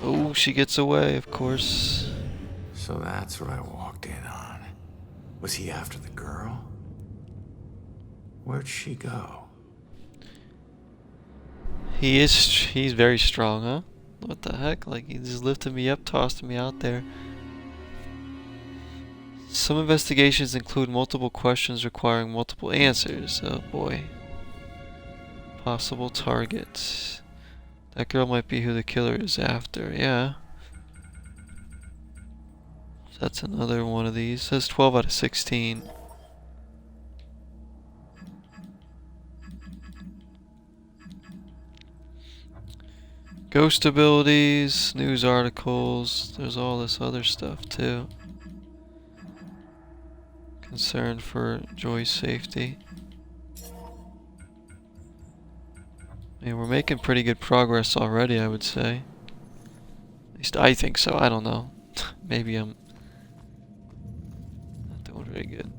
Oh, she gets away, of course. So that's what I walked in on. Was he after the girl? Where'd she go? He's very strong, huh? What the heck? Like, he just lifted me up, tossed me out there. Some investigations include multiple questions requiring multiple answers. Oh boy. Possible targets. That girl might be who the killer is after, yeah. So that's another one of these. It says 12 out of 16. Ghost abilities, news articles, there's all this other stuff too. Concern for Joy's safety. I mean, we're making pretty good progress already, I would say. At least I think so, I don't know. Maybe I'm not doing very good.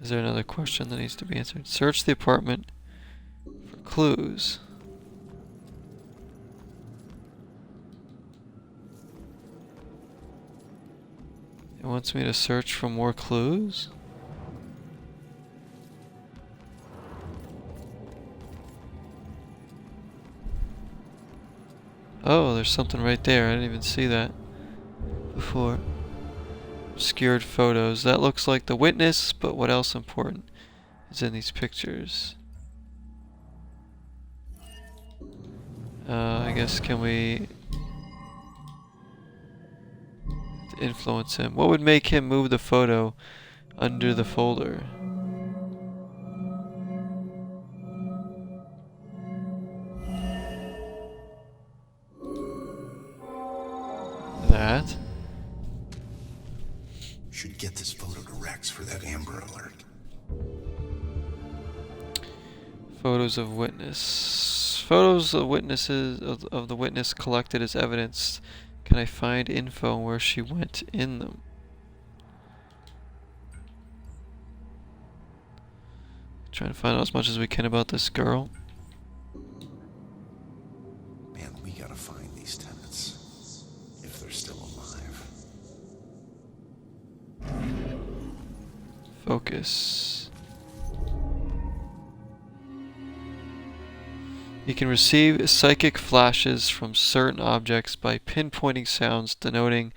Is there another question that needs to be answered? Search the apartment for clues. It wants me to search for more clues? Oh, there's something right there. I didn't even see that before. Obscured photos. That looks like the witness, but what else important is in these pictures? I guess can we influence him? What would make him move the photo under the folder? That. Should get this photo to Rex for that Amber Alert. Photos of witness. Photos of witnesses of the witness collected as evidence. Can I find info where she went in them? Trying to find out as much as we can about this girl. Man, we gotta find these tenants. If they're still alive. Focus. You can receive psychic flashes from certain objects by pinpointing sounds denoting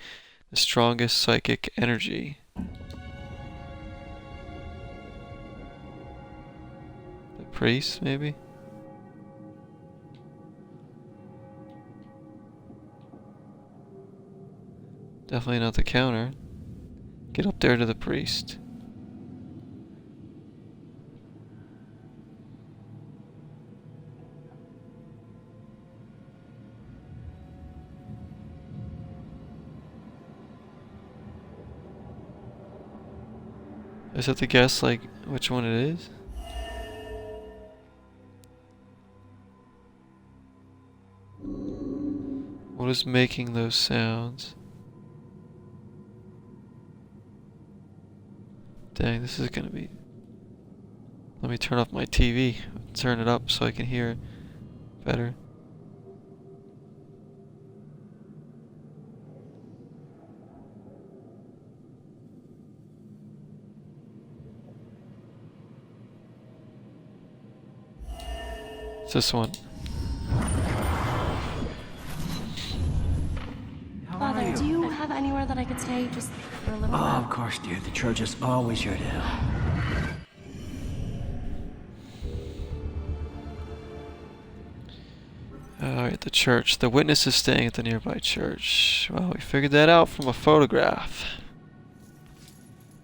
the strongest psychic energy. The priest, maybe? Definitely not the counter. Get up there to the priest. I just have to guess, like, which one it is. What is making those sounds? Dang, this is gonna be... Let me turn off my TV. Turn it up so I can hear better. It's this one. Father, do you have anywhere that I could stay just for a little Oh, while? of course, dear. The church is always your to help. Alright, the church. The witness is staying at the nearby church. Well, we figured that out from a photograph.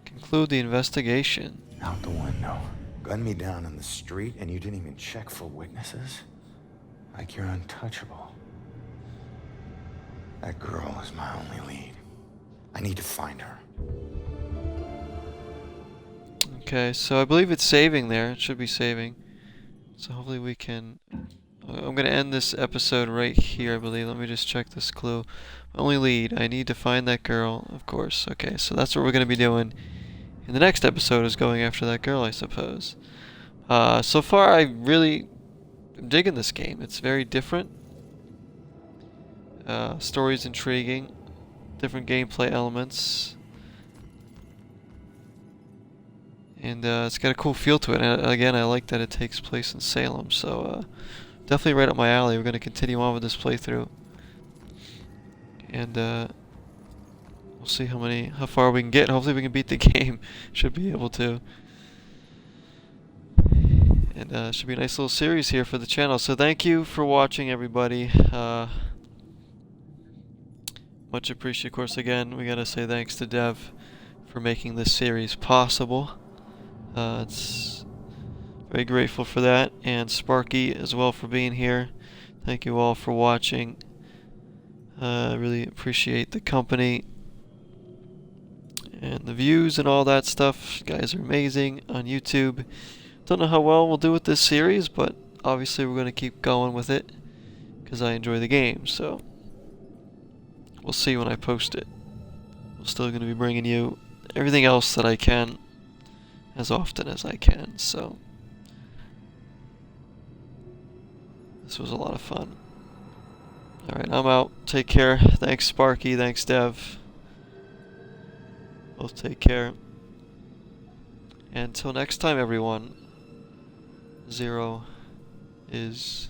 Conclude the investigation. Out the window. Gunned me down in the street and you didn't even check for witnesses? Like you're untouchable. That girl is my only lead. I need to find her. Okay, so I believe it's saving there. It should be saving. So hopefully we can... I'm going to end this episode right here, I believe. Let me just check this clue. My only lead. I need to find that girl, of course. Okay, so that's what we're going to be doing. And the next episode is going after that girl, I suppose. So far, I really am digging this game. It's very different. Story's intriguing. Different gameplay elements. And it's got a cool feel to it. And again, I like that it takes place in Salem. So definitely right up my alley. We're going to continue on with this playthrough. And we'll see how far we can get. Hopefully we can beat the game. Should be able to. And should be a nice little series here for the channel. So thank you for watching, everybody. Much appreciated. Of course, again, we gotta say thanks to Dev for making this series possible. It's very grateful for that, and Sparky as well for being here. Thank you all for watching. I really appreciate the company and the views and all that stuff. You guys are amazing on YouTube. Don't know how well we'll do with this series, but obviously we're going to keep going with it because I enjoy the game. So we'll see when I post it. I'm still going to be bringing you everything else that I can as often as I can. So this was a lot of fun. Alright, I'm out. Take care. Thanks Sparky. Thanks Dev. Both take care. And until next time, everyone. 0 is